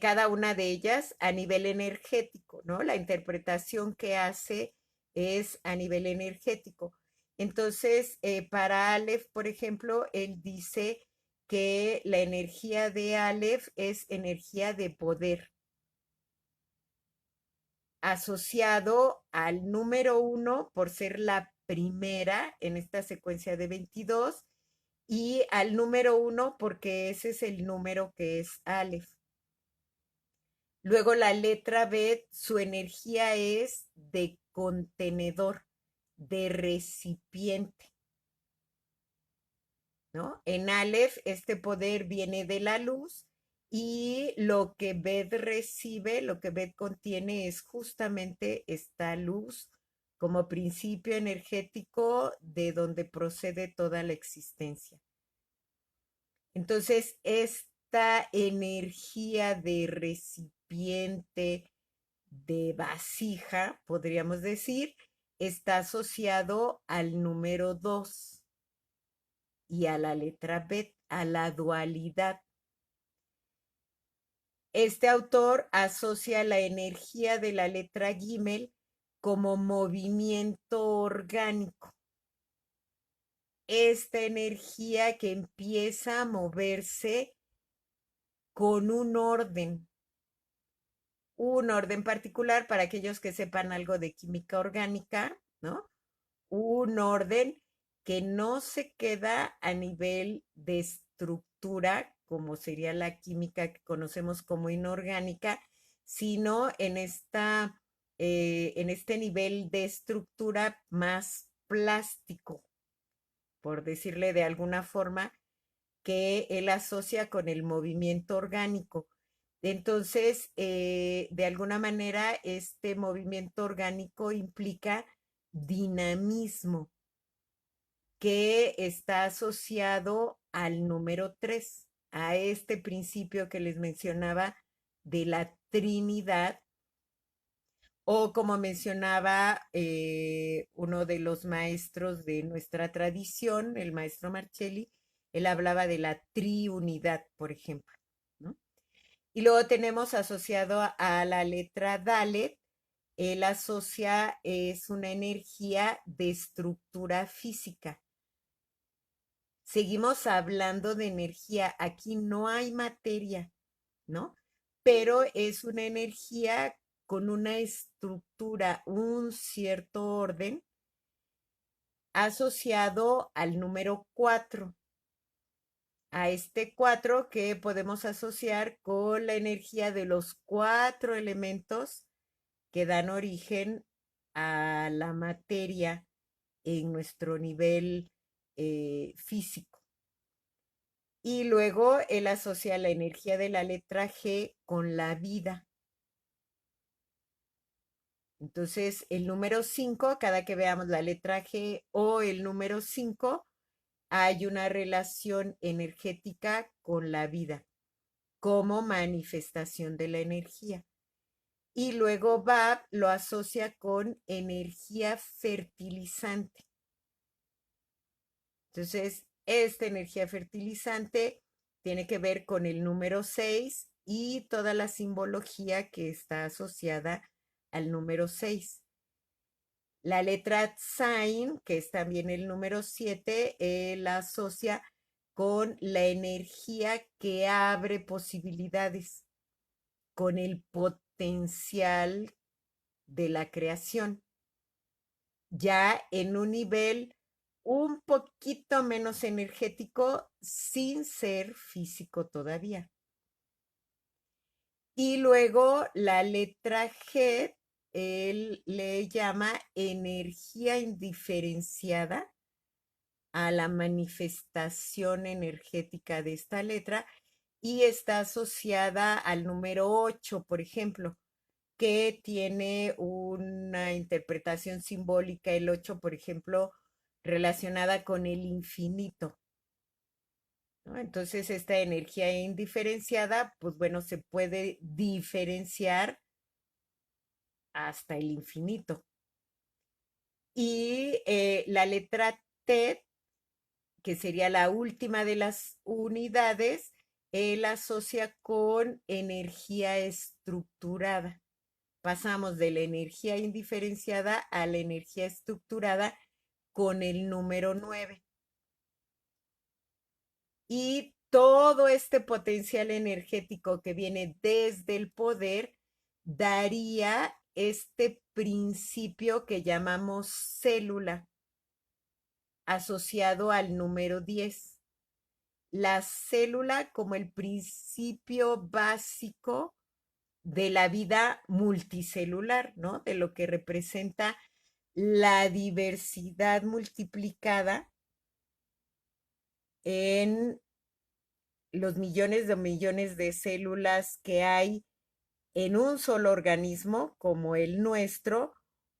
Speaker 1: cada una de ellas a nivel energético, ¿no? La interpretación que hace es a nivel energético. Entonces, para Aleph, por ejemplo, él dice que la energía de Aleph es energía de poder, asociado al número 1 por ser la primera en esta secuencia de 22 y al número 1 porque ese es el número que es Aleph. Luego la letra B, su energía es de contenedor, de recipiente, ¿no? En Aleph, este poder viene de la luz y lo que Bet recibe, lo que Bet contiene es justamente esta luz como principio energético de donde procede toda la existencia. Entonces, esta energía de recipiente, de vasija, podríamos decir, está asociado al número 2 y a la letra Bet, a la dualidad. Este autor asocia la energía de la letra Gimel como movimiento orgánico. Esta energía que empieza a moverse con un orden particular para aquellos que sepan algo de química orgánica, ¿no? Un orden que no se queda a nivel de estructura, como sería la química que conocemos como inorgánica, sino en este nivel de estructura más plástico, por decirle de alguna forma, que él asocia con el movimiento orgánico. Entonces, de alguna manera, este movimiento orgánico implica dinamismo, que está asociado al número 3, a este principio que les mencionaba de la Trinidad, o como mencionaba uno de los maestros de nuestra tradición, el maestro Marcelli, él hablaba de la triunidad, por ejemplo, ¿no? Y luego tenemos asociado a la letra Dalet, él asocia, es una energía de estructura física. Seguimos hablando de energía, aquí no hay materia, ¿no? Pero es una energía con una estructura, un cierto orden asociado al número 4, a este 4 que podemos asociar con la energía de los 4 elementos que dan origen a la materia en nuestro nivel físico. Y luego él asocia la energía de la letra G con la vida. Entonces, el número 5, cada que veamos la letra G o el número 5, hay una relación energética con la vida como manifestación de la energía. Y luego Bab lo asocia con energía fertilizante. Entonces, esta energía fertilizante tiene que ver con el número 6 y toda la simbología que está asociada al número 6. La letra Tzain, que es también el número 7, la asocia con la energía que abre posibilidades, con el potencial de la creación, ya en un nivel un poquito menos energético sin ser físico todavía. Y luego la letra G, él le llama energía indiferenciada a la manifestación energética de esta letra y está asociada al número 8, por ejemplo, que tiene una interpretación simbólica, el 8, por ejemplo, relacionada con el infinito, ¿no? Entonces, esta energía indiferenciada, pues bueno, se puede diferenciar hasta el infinito. Y la letra T, que sería la última de las unidades, él asocia con energía estructurada. Pasamos de la energía indiferenciada a la energía estructurada con el número 9. Y todo este potencial energético que viene desde el poder daría este principio que llamamos célula, asociado al número 10. La célula como el principio básico de la vida multicelular, ¿no? De lo que representa la diversidad multiplicada en los millones de células que hay en un solo organismo como el nuestro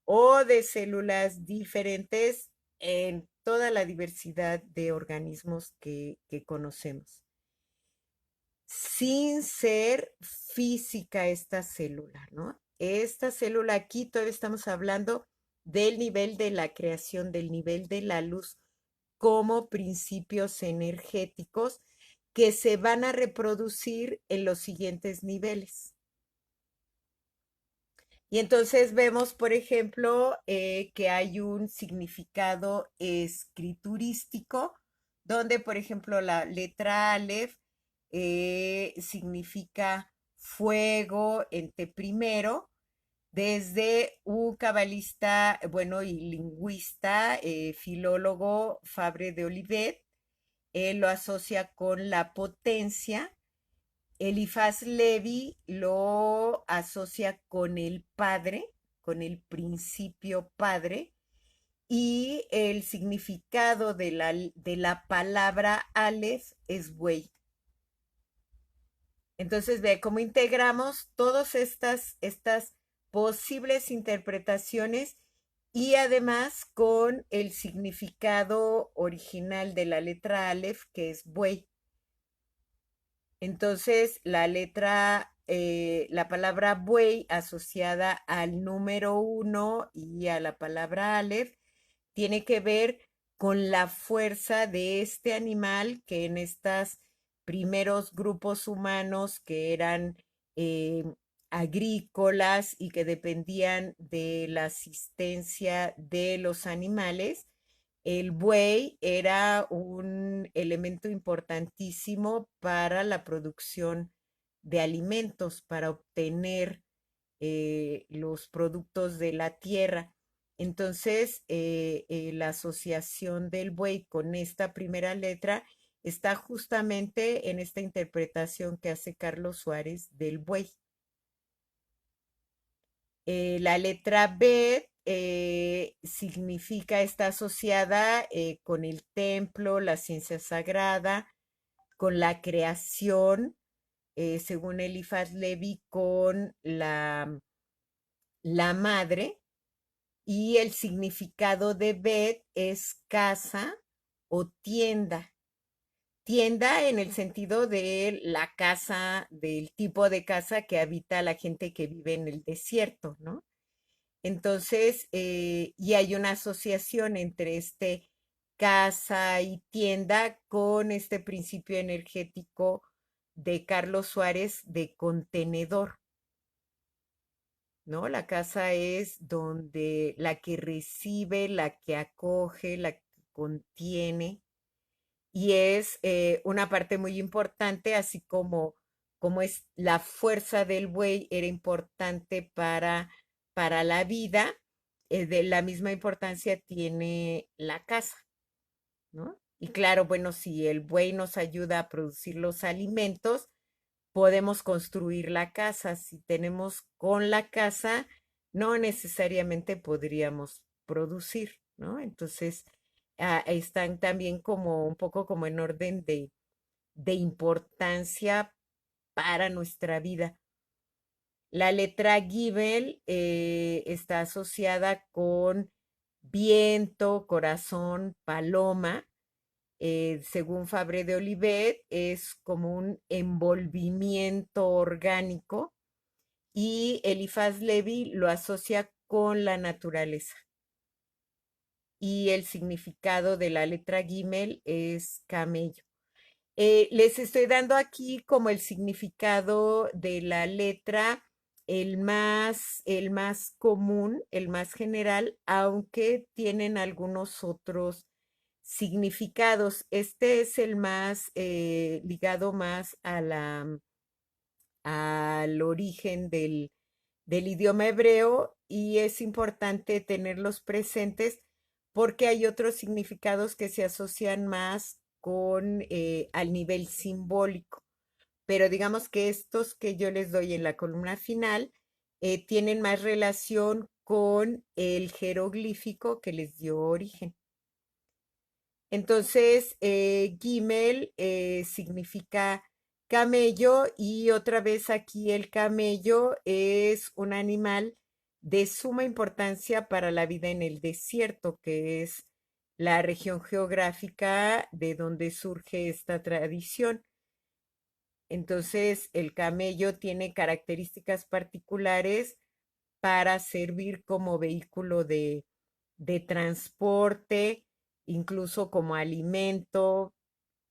Speaker 1: o de células diferentes en toda la diversidad de organismos que conocemos. Sin ser física esta célula, ¿no? Esta célula aquí todavía estamos hablando del nivel de la creación, del nivel de la luz como principios energéticos que se van a reproducir en los siguientes niveles. Y entonces vemos, por ejemplo, que hay un significado escriturístico, donde, por ejemplo, la letra Aleph significa fuego en te primero, desde un cabalista, bueno, y lingüista, filólogo Fabre de Olivet. Él lo asocia con la potencia. Elifaz Levi lo asocia con el padre, con el principio padre, y el significado de la palabra Aleph es buey. Entonces, ve cómo integramos todas estas posibles interpretaciones y además con el significado original de la letra Aleph, que es buey. Entonces, la palabra buey asociada al número 1 y a la palabra Aleph tiene que ver con la fuerza de este animal que en estos primeros grupos humanos que eran eh, agrícolas y que dependían de la asistencia de los animales, el buey era un elemento importantísimo para la producción de alimentos, para obtener los productos de la tierra. Entonces, la asociación del buey con esta primera letra está justamente en esta interpretación que hace Carlos Suárez del buey. La letra B significa, está asociada con el templo, la ciencia sagrada, con la creación, según Elifaz Levi, con la madre, y el significado de Bet es casa o tienda. Tienda en el sentido de la casa, del tipo de casa que habita la gente que vive en el desierto, ¿no? Entonces, y hay una asociación entre este casa y tienda con este principio energético de Carlos Suárez de contenedor, ¿no? La casa es donde la que recibe, la que acoge, la que contiene, y es una parte muy importante, así como es la fuerza del buey era importante para la vida, de la misma importancia tiene la casa, ¿no? Y claro, bueno, si el buey nos ayuda a producir los alimentos, podemos construir la casa. Si tenemos con la casa, no necesariamente podríamos producir, ¿no? Entonces, están también como un poco como en orden de importancia para nuestra vida. La letra Gibel está asociada con viento, corazón, paloma. Según Fabre de Olivet, es como un envolvimiento orgánico, y Elifaz Levi lo asocia con la naturaleza. Y el significado de la letra Gimel es camello. Les estoy dando aquí como el significado de la letra, el más común, el más general, aunque tienen algunos otros significados. Este es el más ligado más al origen del idioma hebreo, y es importante tenerlos presentes porque hay otros significados que se asocian más con al nivel simbólico. Pero digamos que estos que yo les doy en la columna final tienen más relación con el jeroglífico que les dio origen. Entonces, Gimel significa camello, y otra vez aquí el camello es un animal de suma importancia para la vida en el desierto, que es la región geográfica de donde surge esta tradición. Entonces, el camello tiene características particulares para servir como vehículo de transporte, incluso como alimento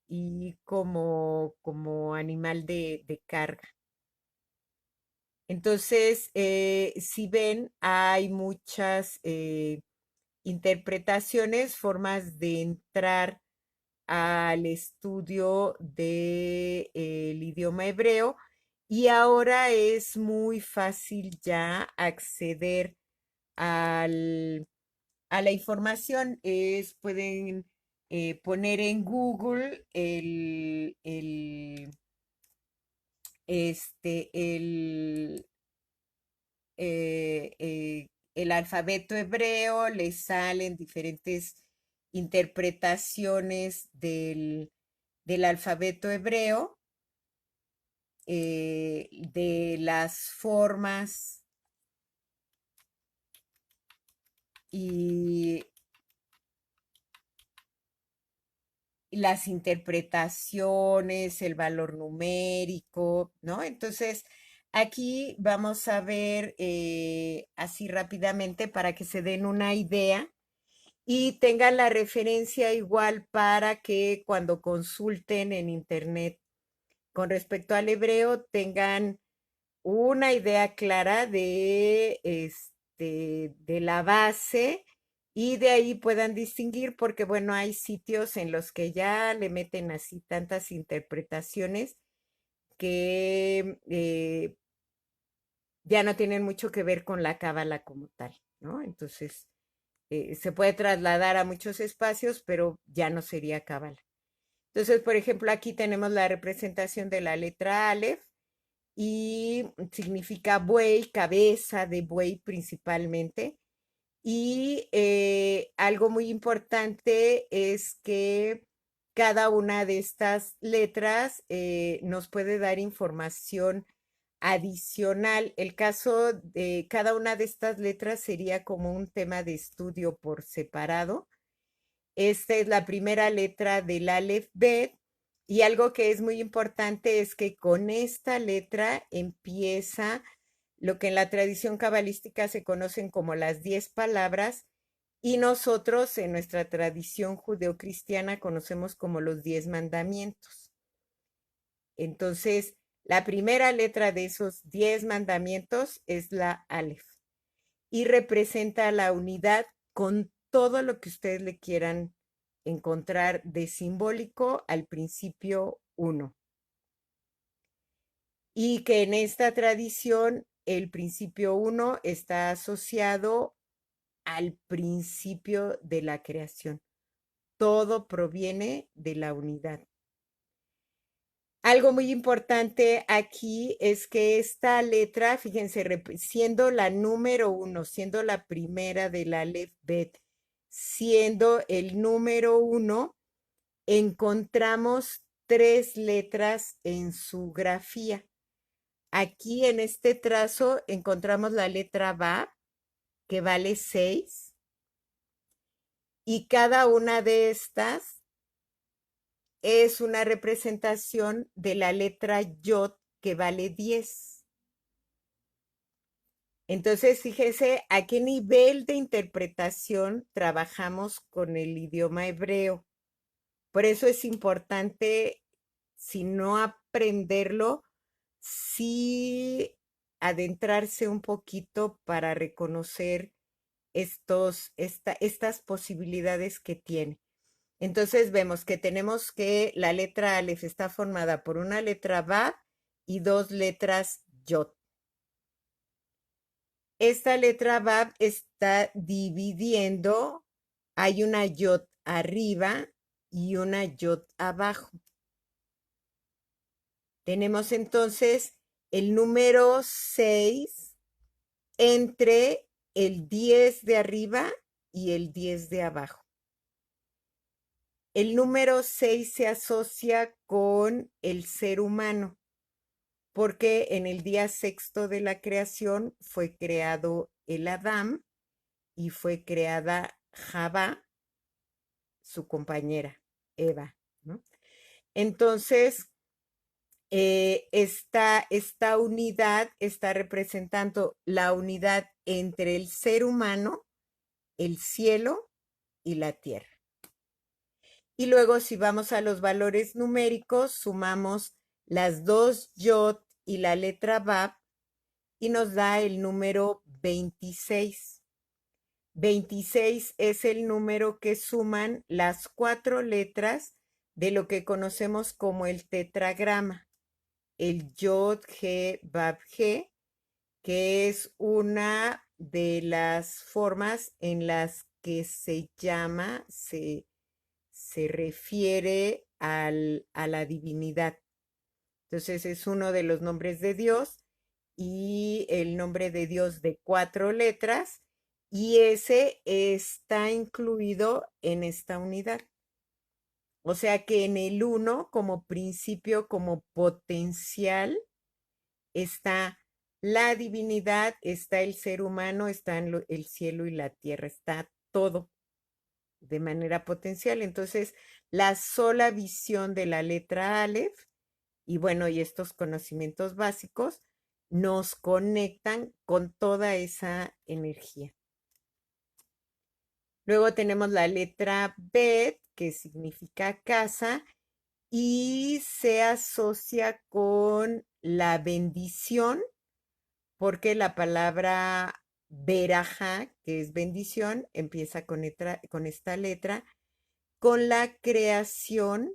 Speaker 1: y como animal de carga. Entonces, si ven, hay muchas interpretaciones, formas de entrar al estudio del idioma hebreo, y ahora es muy fácil ya acceder al, a la información. Pueden poner en Google el alfabeto hebreo, les salen diferentes interpretaciones del alfabeto hebreo, de las formas y las interpretaciones, el valor numérico, ¿no? Entonces, aquí vamos a ver así rápidamente para que se den una idea y tengan la referencia igual para que cuando consulten en internet con respecto al hebreo tengan una idea clara de la base, y de ahí puedan distinguir, porque bueno, hay sitios en los que ya le meten así tantas interpretaciones que ya no tienen mucho que ver con la cábala como tal, ¿no? Entonces, se puede trasladar a muchos espacios, pero ya no sería cábala. Entonces, por ejemplo, aquí tenemos la representación de la letra Aleph, y significa buey, cabeza de buey principalmente. Y algo muy importante es que cada una de estas letras nos puede dar información adicional. El caso de cada una de estas letras sería como un tema de estudio por separado. Esta es la primera letra del Aleph Bet y algo que es muy importante es que con esta letra empieza lo que en la tradición cabalística se conocen como las 10 palabras y nosotros en nuestra tradición judeocristiana conocemos como los 10 mandamientos. Entonces, la primera letra de esos 10 mandamientos es la Aleph y representa la unidad con todo lo que ustedes le quieran encontrar de simbólico al principio uno. Y que en esta tradición el principio uno está asociado al principio de la creación. Todo proviene de la unidad. Algo muy importante aquí es que esta letra, fíjense, siendo la número uno, siendo la primera del Aleph Bet, siendo el número uno, encontramos 3 letras en su grafía. Aquí en este trazo encontramos la letra Ba, que vale 6, y cada una de estas es una representación de la letra Yod, que vale 10. Entonces, fíjese a qué nivel de interpretación trabajamos con el idioma hebreo. Por eso es importante, si no aprenderlo, sí adentrarse un poquito para reconocer estas posibilidades que tiene. Entonces vemos que tenemos que la letra Aleph está formada por una letra Vav y 2 letras Yod. Esta letra Vav está dividiendo, hay una Yod arriba y una Yod abajo. Tenemos entonces el número 6 entre el 10 de arriba y el 10 de abajo. El número 6 se asocia con el ser humano, porque en el día sexto de la creación fue creado el Adán y fue creada Jabá, su compañera, Eva, ¿no? Entonces, esta unidad está representando la unidad entre el ser humano, el cielo y la tierra. Y luego, si vamos a los valores numéricos, sumamos las 2 Yod y la letra Bab y nos da el número 26. 26 es el número que suman las 4 letras de lo que conocemos como el tetragrama, el Yod, He, Bab, He, que es una de las formas en las que se llama, se refiere a la divinidad. Entonces es uno de los nombres de Dios y el nombre de Dios de 4 letras y ese está incluido en esta unidad. O sea que en el uno, como principio, como potencial, está la divinidad, está el ser humano, está el cielo y la tierra, está todo de manera potencial. Entonces, la sola visión de la letra Aleph y bueno, y estos conocimientos básicos nos conectan con toda esa energía. Luego tenemos la letra Bet, que significa casa, y se asocia con la bendición, porque la palabra Beraja, que es bendición, empieza con esta letra, con la creación,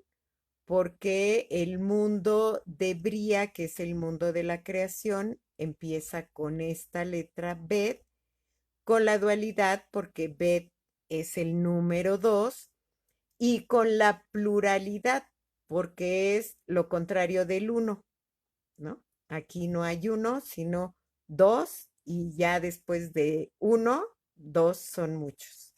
Speaker 1: porque el mundo de Bria, que es el mundo de la creación, empieza con esta letra Bet, con la dualidad, porque Bet es el número 2, y con la pluralidad, porque es lo contrario del uno, ¿no? Aquí no hay uno, sino 2, y ya después de 1, 2 son muchos.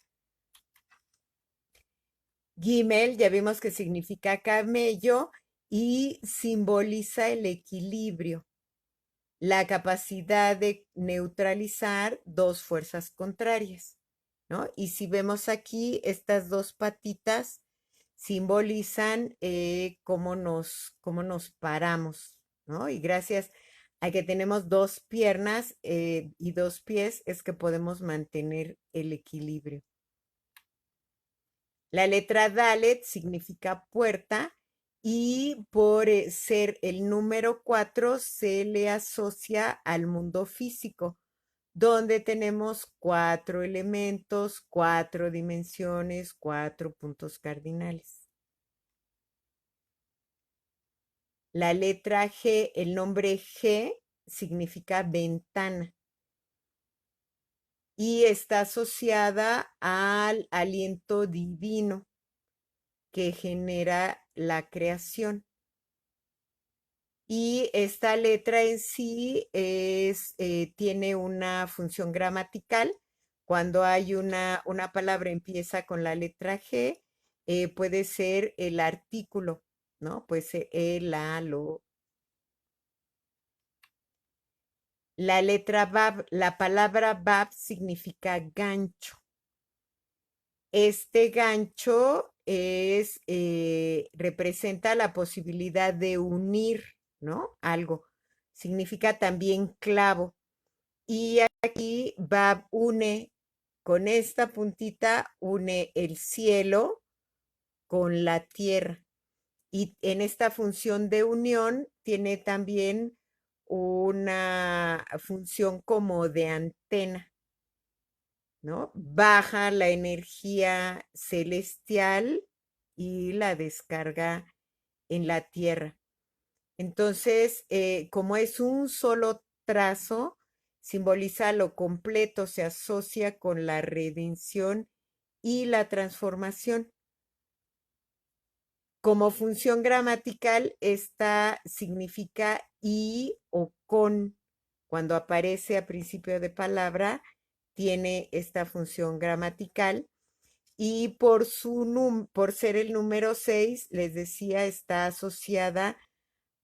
Speaker 1: Gimel, ya vimos que significa camello y simboliza el equilibrio, la capacidad de neutralizar dos fuerzas contrarias, ¿no? Y si vemos aquí, estas dos patitas simbolizan cómo nos paramos, ¿no? Y gracias a que tenemos dos piernas y dos pies es que podemos mantener el equilibrio. La letra Dalet significa puerta y por ser el número 4 se le asocia al mundo físico, donde tenemos cuatro elementos, cuatro dimensiones, cuatro puntos cardinales. La letra G, el nombre G significa ventana y está asociada al aliento divino que genera la creación. Y esta letra en sí tiene una función gramatical. Cuando hay una palabra empieza con la letra G, puede ser el artículo, ¿no? Puede ser el, la, lo. La letra Bab, la palabra Bab significa gancho. Este gancho representa la posibilidad de unir, ¿no? Algo. Significa también clavo. Y aquí Bab une, con esta puntita, une el cielo con la tierra. Y en esta función de unión tiene también una función como de antena, ¿no? Baja la energía celestial y la descarga en la tierra. Entonces, como es un solo trazo, simboliza lo completo, se asocia con la redención y la transformación. Como función gramatical, esta significa y o con. Cuando aparece a principio de palabra, tiene esta función gramatical. Y por ser el número 6, les decía, está asociada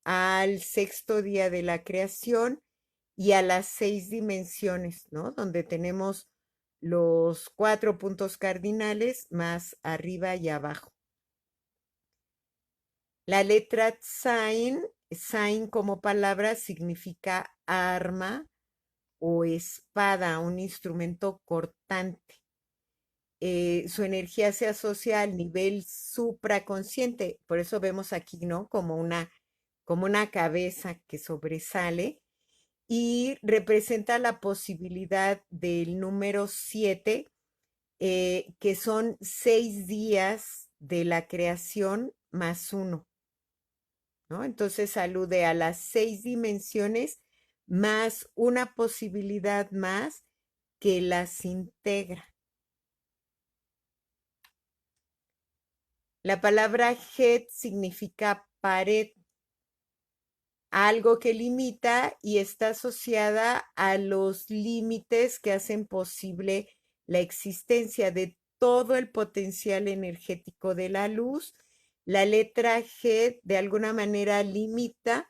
Speaker 1: al sexto día de la creación y a las 6 dimensiones, ¿no? Donde tenemos los 4 puntos cardinales más arriba y abajo. La letra Tzain, Zain como palabra significa arma o espada, un instrumento cortante. Su energía se asocia al nivel supraconsciente, por eso vemos aquí, ¿no? Como una cabeza que sobresale y representa la posibilidad del número 7, que son 6 días de la creación más 1, ¿no? Entonces alude a las 6 dimensiones más una posibilidad más que las integra. La palabra Het significa pared, algo que limita y está asociada a los límites que hacen posible la existencia de todo el potencial energético de la luz. La letra G de alguna manera limita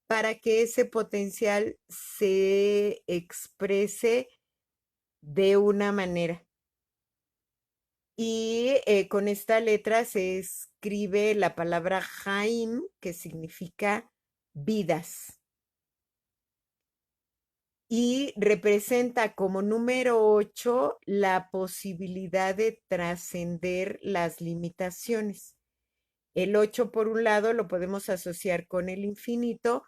Speaker 1: para que ese potencial se exprese de una manera. Y con esta letra se escribe la palabra Jaim, que significa vidas. Y representa como número 8 la posibilidad de trascender las limitaciones. El 8 por un lado lo podemos asociar con el infinito,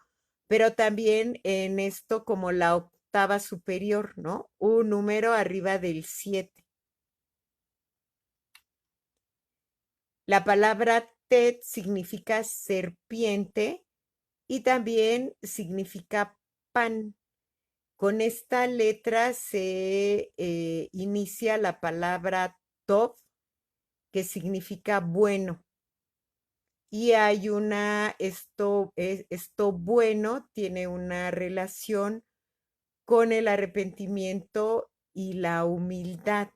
Speaker 1: pero también en esto como la octava superior, ¿no? Un número arriba del 7. La palabra Tet significa serpiente y también significa pan. Con esta letra se inicia la palabra Tov, que significa bueno. Y hay esto bueno tiene una relación con el arrepentimiento y la humildad,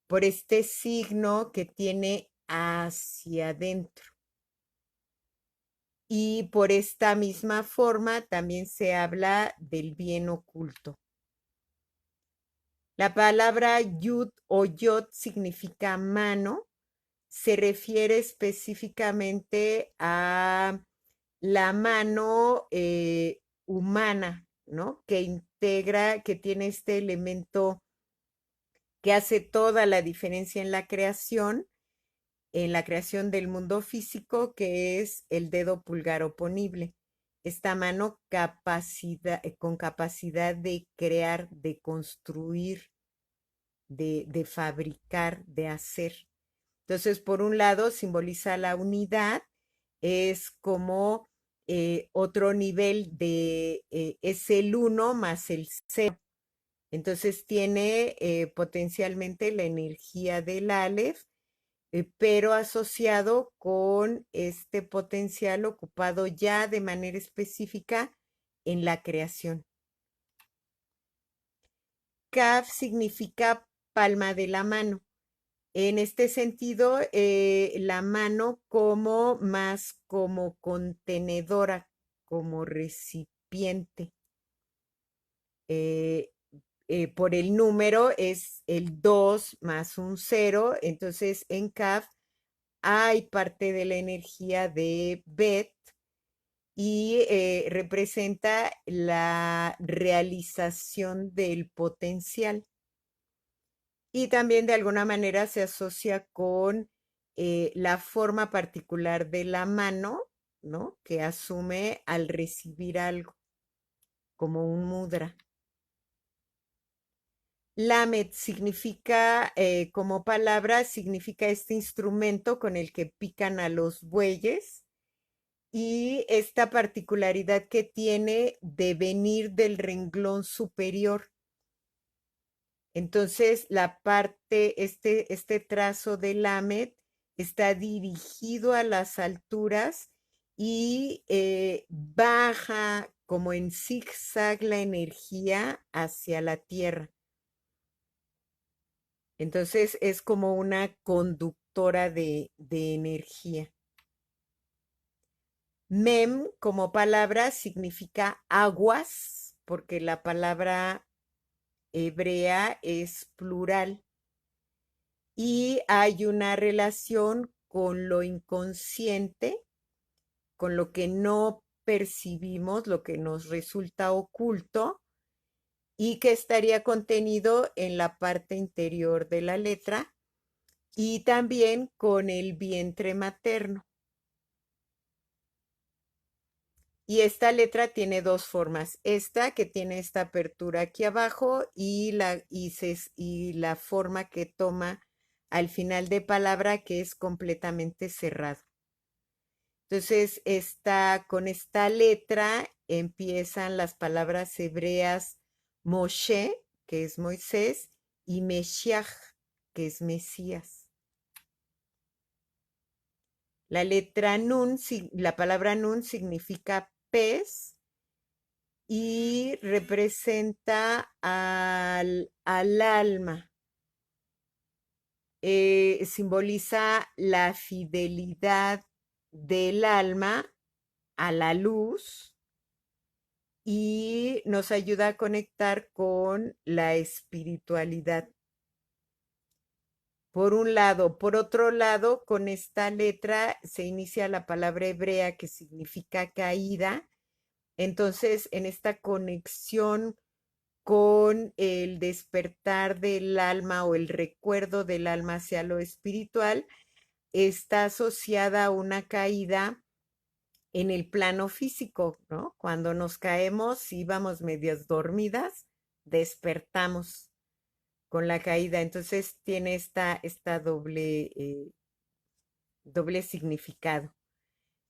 Speaker 1: por este signo que tiene hacia adentro. y por esta misma forma también se habla del bien oculto. La palabra yud o yod significa mano, se refiere específicamente a la mano humana, ¿no? Que integra, que tiene este elemento que hace toda la diferencia en la creación del mundo físico, que es el dedo pulgar oponible. Esta mano con capacidad de crear, de construir, de fabricar, de hacer. Entonces, por un lado, simboliza la unidad, es como otro nivel es el uno más el cero. Entonces tiene potencialmente la energía del Aleph, pero asociado con este potencial ocupado ya de manera específica en la creación. Kaf significa palma de la mano. En este sentido, la mano como más como contenedora, como recipiente. Eh, por el número es el 2 más un 0, entonces en Kaf hay parte de la energía de Bet y representa la realización del potencial. Y también de alguna manera se asocia con la forma particular de la mano, ¿no? Que asume al recibir algo, como un mudra. Lamet significa, como palabra, significa este instrumento con el que pican a los bueyes y esta particularidad que tiene de venir del renglón superior. Entonces, este trazo del Lamet está dirigido a las alturas y baja como en zigzag la energía hacia la tierra. Entonces es como una conductora de energía. Mem como palabra significa aguas, porque la palabra hebrea es plural. Y hay una relación con lo inconsciente, con lo que no percibimos, lo que nos resulta oculto y que estaría contenido en la parte interior de la letra y también con el vientre materno. Y esta letra tiene dos formas. Esta que tiene esta apertura aquí abajo y la forma que toma al final de palabra que es completamente cerrado. Entonces, con esta letra empiezan las palabras hebreas Moshe, que es Moisés, y Meshiach, que es Mesías. La palabra Nun significa pez y representa al alma. Simboliza la fidelidad del alma a la luz y nos ayuda a conectar con la espiritualidad. Por un lado. Por otro lado, con esta letra se inicia la palabra hebrea que significa caída. Entonces, en esta conexión con el despertar del alma o el recuerdo del alma hacia lo espiritual, está asociada a una caída en el plano físico, ¿no? Cuando nos caemos y vamos medias dormidas, despertamos con la caída. Entonces tiene esta doble significado.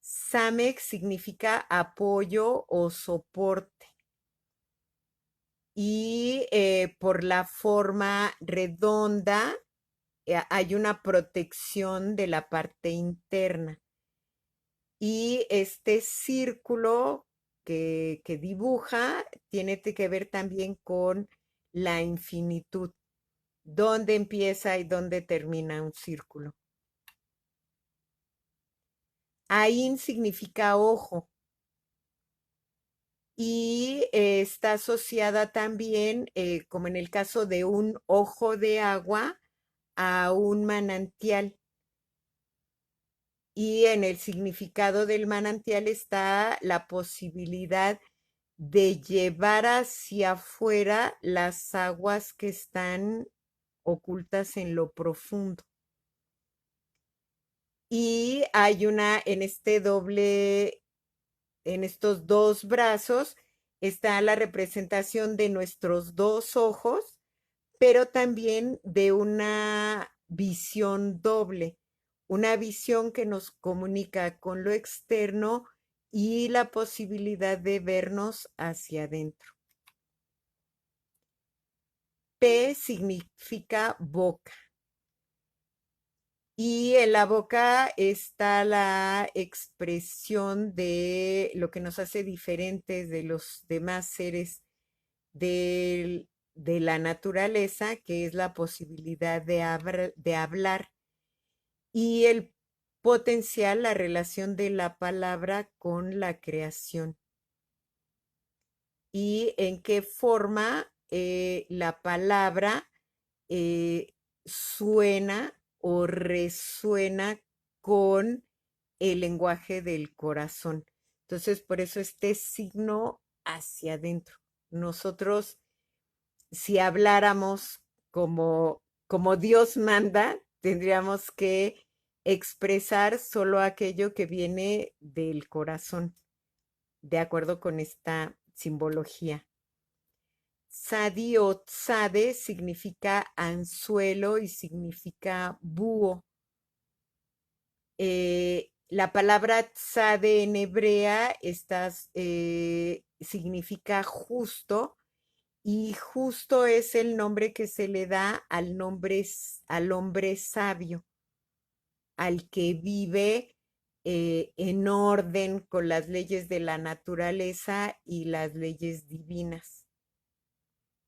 Speaker 1: Samek significa apoyo o soporte. Y por la forma redonda hay una protección de la parte interna. Y este círculo que dibuja tiene que ver también con la infinitud, dónde empieza y dónde termina un círculo. Ain significa ojo y está asociada también, como en el caso de un ojo de agua, a un manantial. Y en el significado del manantial está la posibilidad de llevar hacia afuera las aguas que están ocultas en lo profundo. Y hay en estos dos brazos está la representación de nuestros dos ojos, pero también de una visión doble, una visión que nos comunica con lo externo y la posibilidad de vernos hacia adentro. P significa boca. Y en la boca está la expresión de lo que nos hace diferentes de los demás seres de la naturaleza, que es la posibilidad de hablar y el potencial, la relación de la palabra con la creación. Y en qué forma la palabra suena o resuena con el lenguaje del corazón. Entonces, por eso este signo hacia adentro. Nosotros, si habláramos como Dios manda, tendríamos que expresar solo aquello que viene del corazón, de acuerdo con esta simbología. Sadi o tzade significa anzuelo y significa búho. La palabra tzade en hebrea significa justo y justo es el nombre que se le da al hombre sabio, al que vive en orden con las leyes de la naturaleza y las leyes divinas.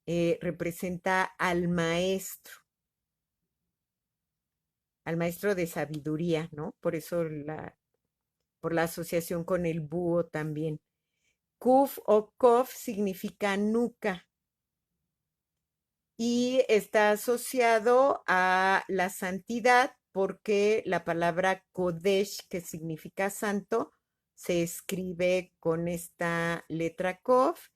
Speaker 1: Representa al maestro de sabiduría, ¿no? Por eso por la asociación con el búho también. Kuf o Kof significa nuca y está asociado a la santidad porque la palabra Kodesh, que significa santo, se escribe con esta letra Kof,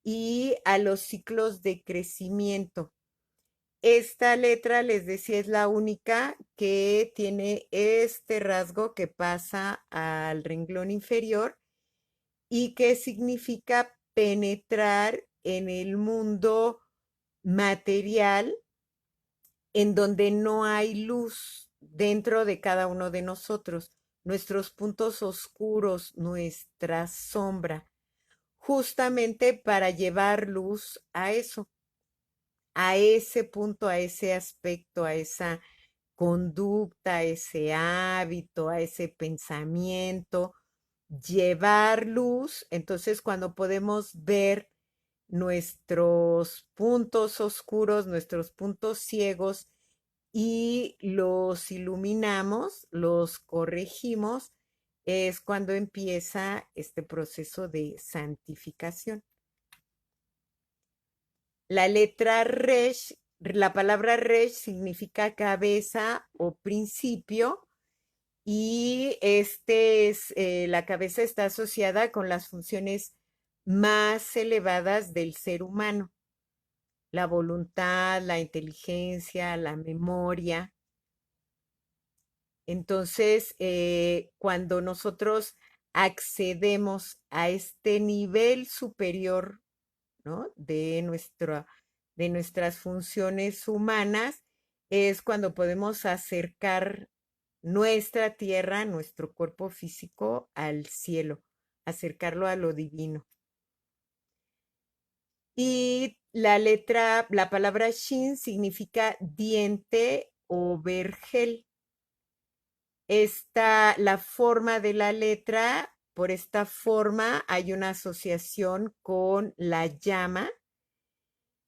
Speaker 1: y a los ciclos de crecimiento. Esta letra, les decía, es la única que tiene este rasgo que pasa al renglón inferior y que significa penetrar en el mundo material en donde no hay luz dentro de cada uno de nosotros, nuestros puntos oscuros, nuestra sombra, justamente para llevar luz a eso, a ese punto, a ese aspecto, a esa conducta, a ese hábito, a ese pensamiento, llevar luz. Entonces, cuando podemos ver nuestros puntos oscuros, nuestros puntos ciegos y los iluminamos, los corregimos, es cuando empieza este proceso de santificación. La letra Resh, la palabra Resh significa cabeza o principio y la cabeza está asociada con las funciones más elevadas del ser humano, la voluntad, la inteligencia, la memoria. Entonces, cuando nosotros accedemos a este nivel superior, ¿no? De nuestras funciones humanas, es cuando podemos acercar nuestra tierra, nuestro cuerpo físico al cielo, acercarlo a lo divino. Y la palabra shin significa diente o vergel. La forma de la letra, por esta forma hay una asociación con la llama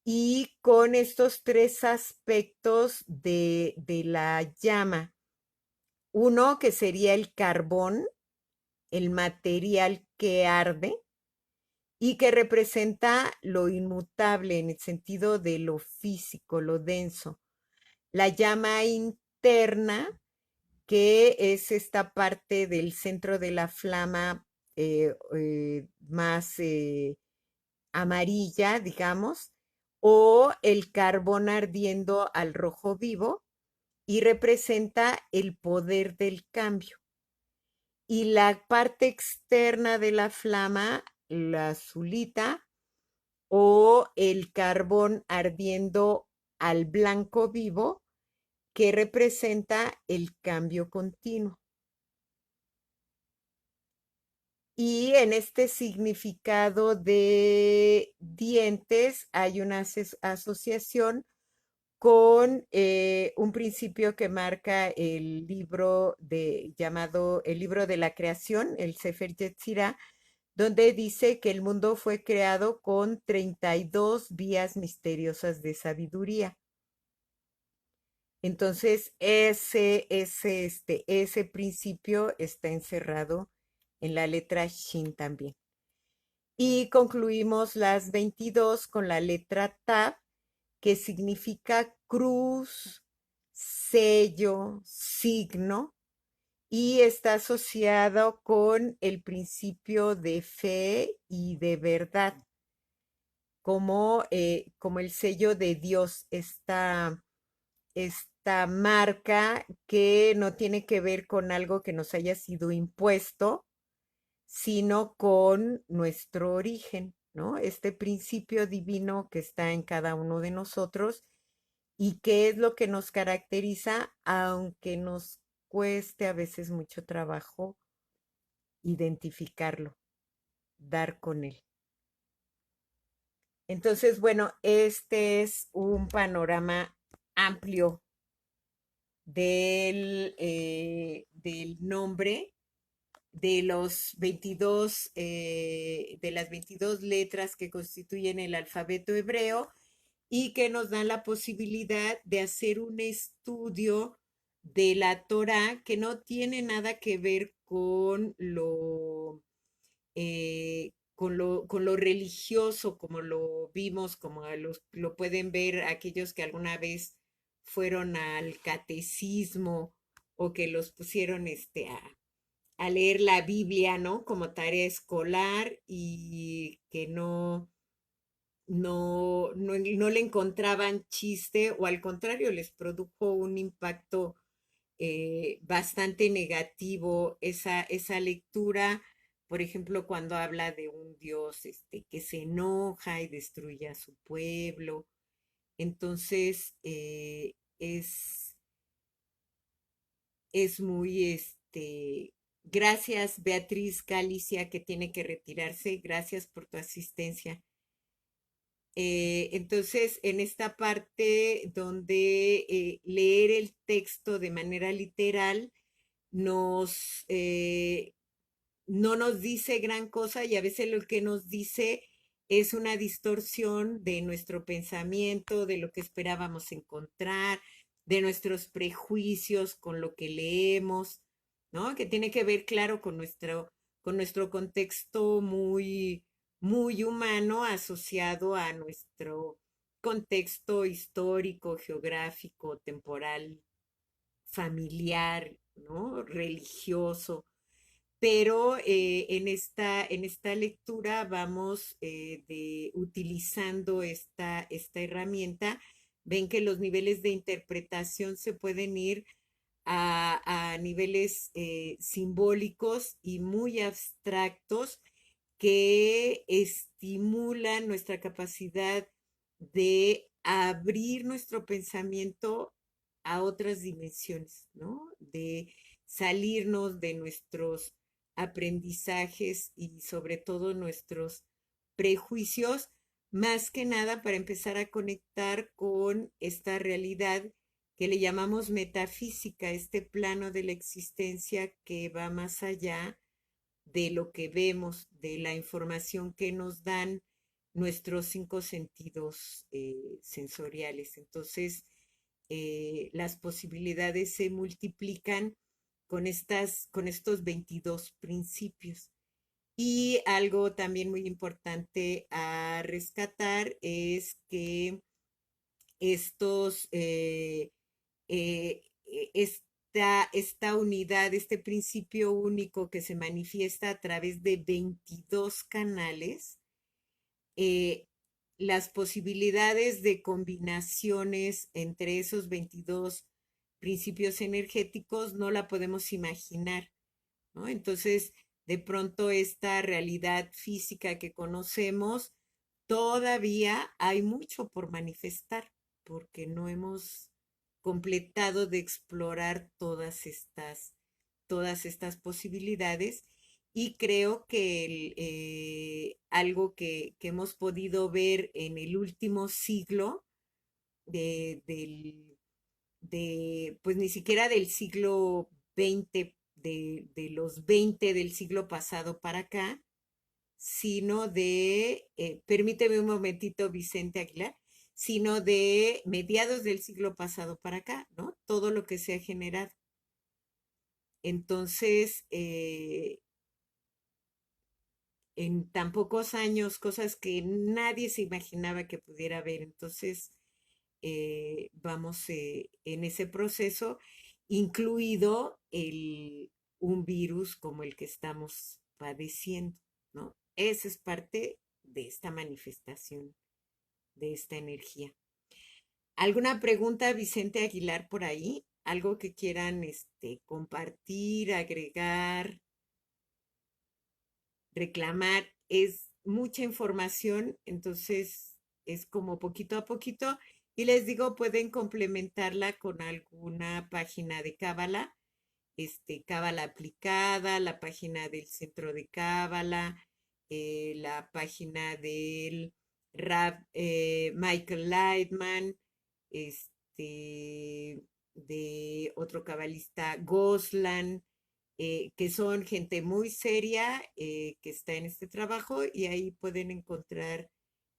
Speaker 1: y con estos tres aspectos de la llama. Uno que sería el carbón, el material que arde y que representa lo inmutable en el sentido de lo físico, lo denso. La llama interna, que es esta parte del centro de la flama más amarilla, digamos, o el carbón ardiendo al rojo vivo y representa el poder del cambio. Y la parte externa de la flama, la azulita, o el carbón ardiendo al blanco vivo, que representa el cambio continuo. Y en este significado de dientes hay una asociación con un principio que marca el libro llamado el libro de la creación, el Sefer Yetzirah, donde dice que el mundo fue creado con 32 vías misteriosas de sabiduría. Entonces, ese principio está encerrado en la letra Shin también. Y concluimos las 22 con la letra Tav, que significa cruz, sello, signo, y está asociado con el principio de fe y de verdad, como el sello de Dios, esta marca que no tiene que ver con algo que nos haya sido impuesto, sino con nuestro origen, ¿no? Este principio divino que está en cada uno de nosotros y qué es lo que nos caracteriza, aunque nos cueste a veces mucho trabajo identificarlo, dar con él. Entonces, bueno, este es un panorama amplio del nombre de las 22 letras que constituyen el alfabeto hebreo y que nos dan la posibilidad de hacer un estudio de la Torah que no tiene nada que ver con lo religioso, como lo vimos, como lo pueden ver aquellos que alguna vez fueron al catecismo o que los pusieron a leer la Biblia, ¿no? Como tarea escolar y que no le encontraban chiste o al contrario, les produjo un impacto bastante negativo esa lectura, por ejemplo, cuando habla de un Dios que se enoja y destruye a su pueblo. Entonces, es muy, gracias Beatriz Galicia que tiene que retirarse, gracias por tu asistencia. Entonces, en esta parte donde leer el texto de manera literal no nos dice gran cosa y a veces lo que nos dice es una distorsión de nuestro pensamiento, de lo que esperábamos encontrar, de nuestros prejuicios con lo que leemos, ¿no? Que tiene que ver, claro, con nuestro contexto muy humano asociado a nuestro contexto histórico, geográfico, temporal, familiar, ¿no? Religioso. Pero en esta lectura vamos utilizando esta herramienta. Ven que los niveles de interpretación se pueden ir a niveles simbólicos y muy abstractos que estimulan nuestra capacidad de abrir nuestro pensamiento a otras dimensiones, ¿no? De salirnos de nuestros aprendizajes y sobre todo nuestros prejuicios, más que nada para empezar a conectar con esta realidad que le llamamos metafísica, este plano de la existencia que va más allá de lo que vemos, de la información que nos dan nuestros cinco sentidos sensoriales. Entonces, las posibilidades se multiplican con estos 22 principios. Y algo también muy importante a rescatar es que estos, esta unidad, este principio único que se manifiesta a través de 22 canales, eh, las posibilidades de combinaciones entre esos 22 principios energéticos no la podemos imaginar, ¿no? Entonces, de pronto esta realidad física que conocemos, todavía hay mucho por manifestar, porque no hemos completado de explorar todas estas posibilidades. Y creo que algo que hemos podido ver en el último siglo, de, del, pues ni siquiera del siglo XX, de los 20 del siglo pasado para acá, sino permíteme un momentito, Vicente Aguilar, sino de mediados del siglo pasado para acá, ¿no? Todo lo que se ha generado. Entonces, en tan pocos años, cosas que nadie se imaginaba que pudiera haber. Entonces, vamos en ese proceso, incluido un virus como el que estamos padeciendo, ¿no? Esa es parte de esta manifestación, de esta energía. ¿Alguna pregunta, Vicente Aguilar, por ahí? ¿Algo que quieran compartir, agregar, reclamar? Es mucha información, entonces es como poquito a poquito. Y les digo, pueden complementarla con alguna página de Cábala, Cábala aplicada, la página del Centro de Cábala, la página del Rab Michael Lightman, de otro cabalista, Goslan, que son gente muy seria que está en este trabajo, y ahí pueden encontrar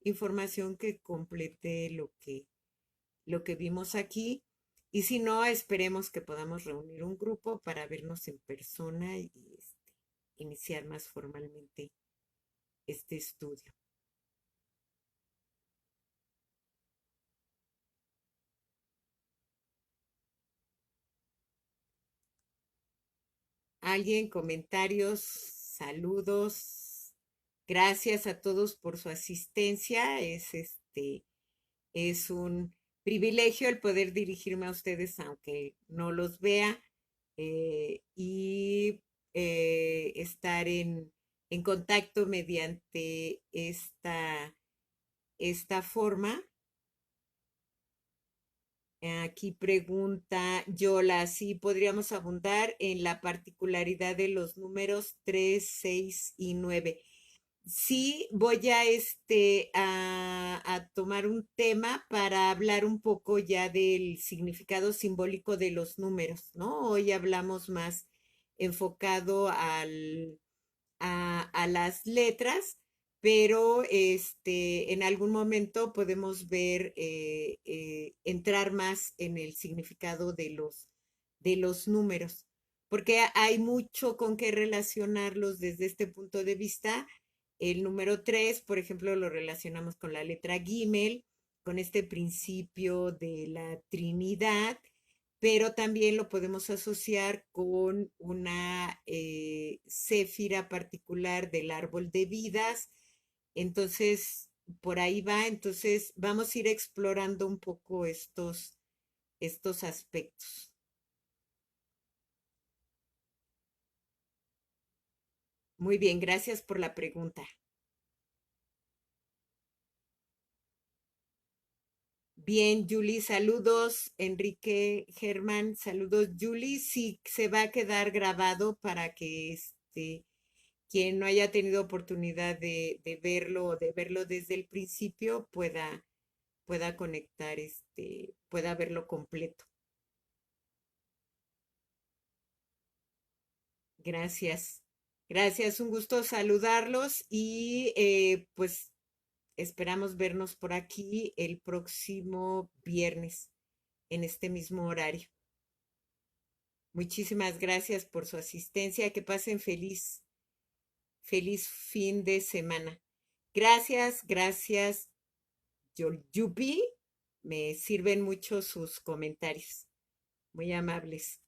Speaker 1: información que complete lo que vimos aquí. Y si no, esperemos que podamos reunir un grupo para vernos en persona y iniciar más formalmente este estudio. ¿Alguien? ¿Comentarios? ¿Saludos? Gracias a todos por su asistencia. Es un privilegio el poder dirigirme a ustedes, aunque no los vea, y estar en contacto mediante esta forma. Aquí pregunta Yola, si podríamos abundar en la particularidad de los números 3, 6 y 9. Sí, voy a tomar un tema para hablar un poco ya del significado simbólico de los números, ¿no? Hoy hablamos más enfocado a las letras, pero en algún momento podemos ver, entrar más en el significado de los números, porque hay mucho con qué relacionarlos desde este punto de vista. El número 3, por ejemplo, lo relacionamos con la letra Gimel, con este principio de la Trinidad, pero también lo podemos asociar con una céfira particular del árbol de vidas. Entonces, por ahí va. Entonces, vamos a ir explorando un poco estos aspectos. Muy bien, gracias por la pregunta. Bien, Julie, saludos. Enrique, Germán, saludos. Julie, sí se va a quedar grabado para que quien no haya tenido oportunidad de verlo desde el principio pueda conectar, pueda verlo completo. Gracias. Gracias, un gusto saludarlos y pues esperamos vernos por aquí el próximo viernes en este mismo horario. Muchísimas gracias por su asistencia. Que pasen feliz fin de semana. Gracias, gracias, Yupi. Me sirven mucho sus comentarios. Muy amables.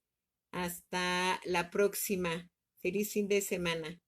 Speaker 1: Hasta la próxima. Feliz fin de semana.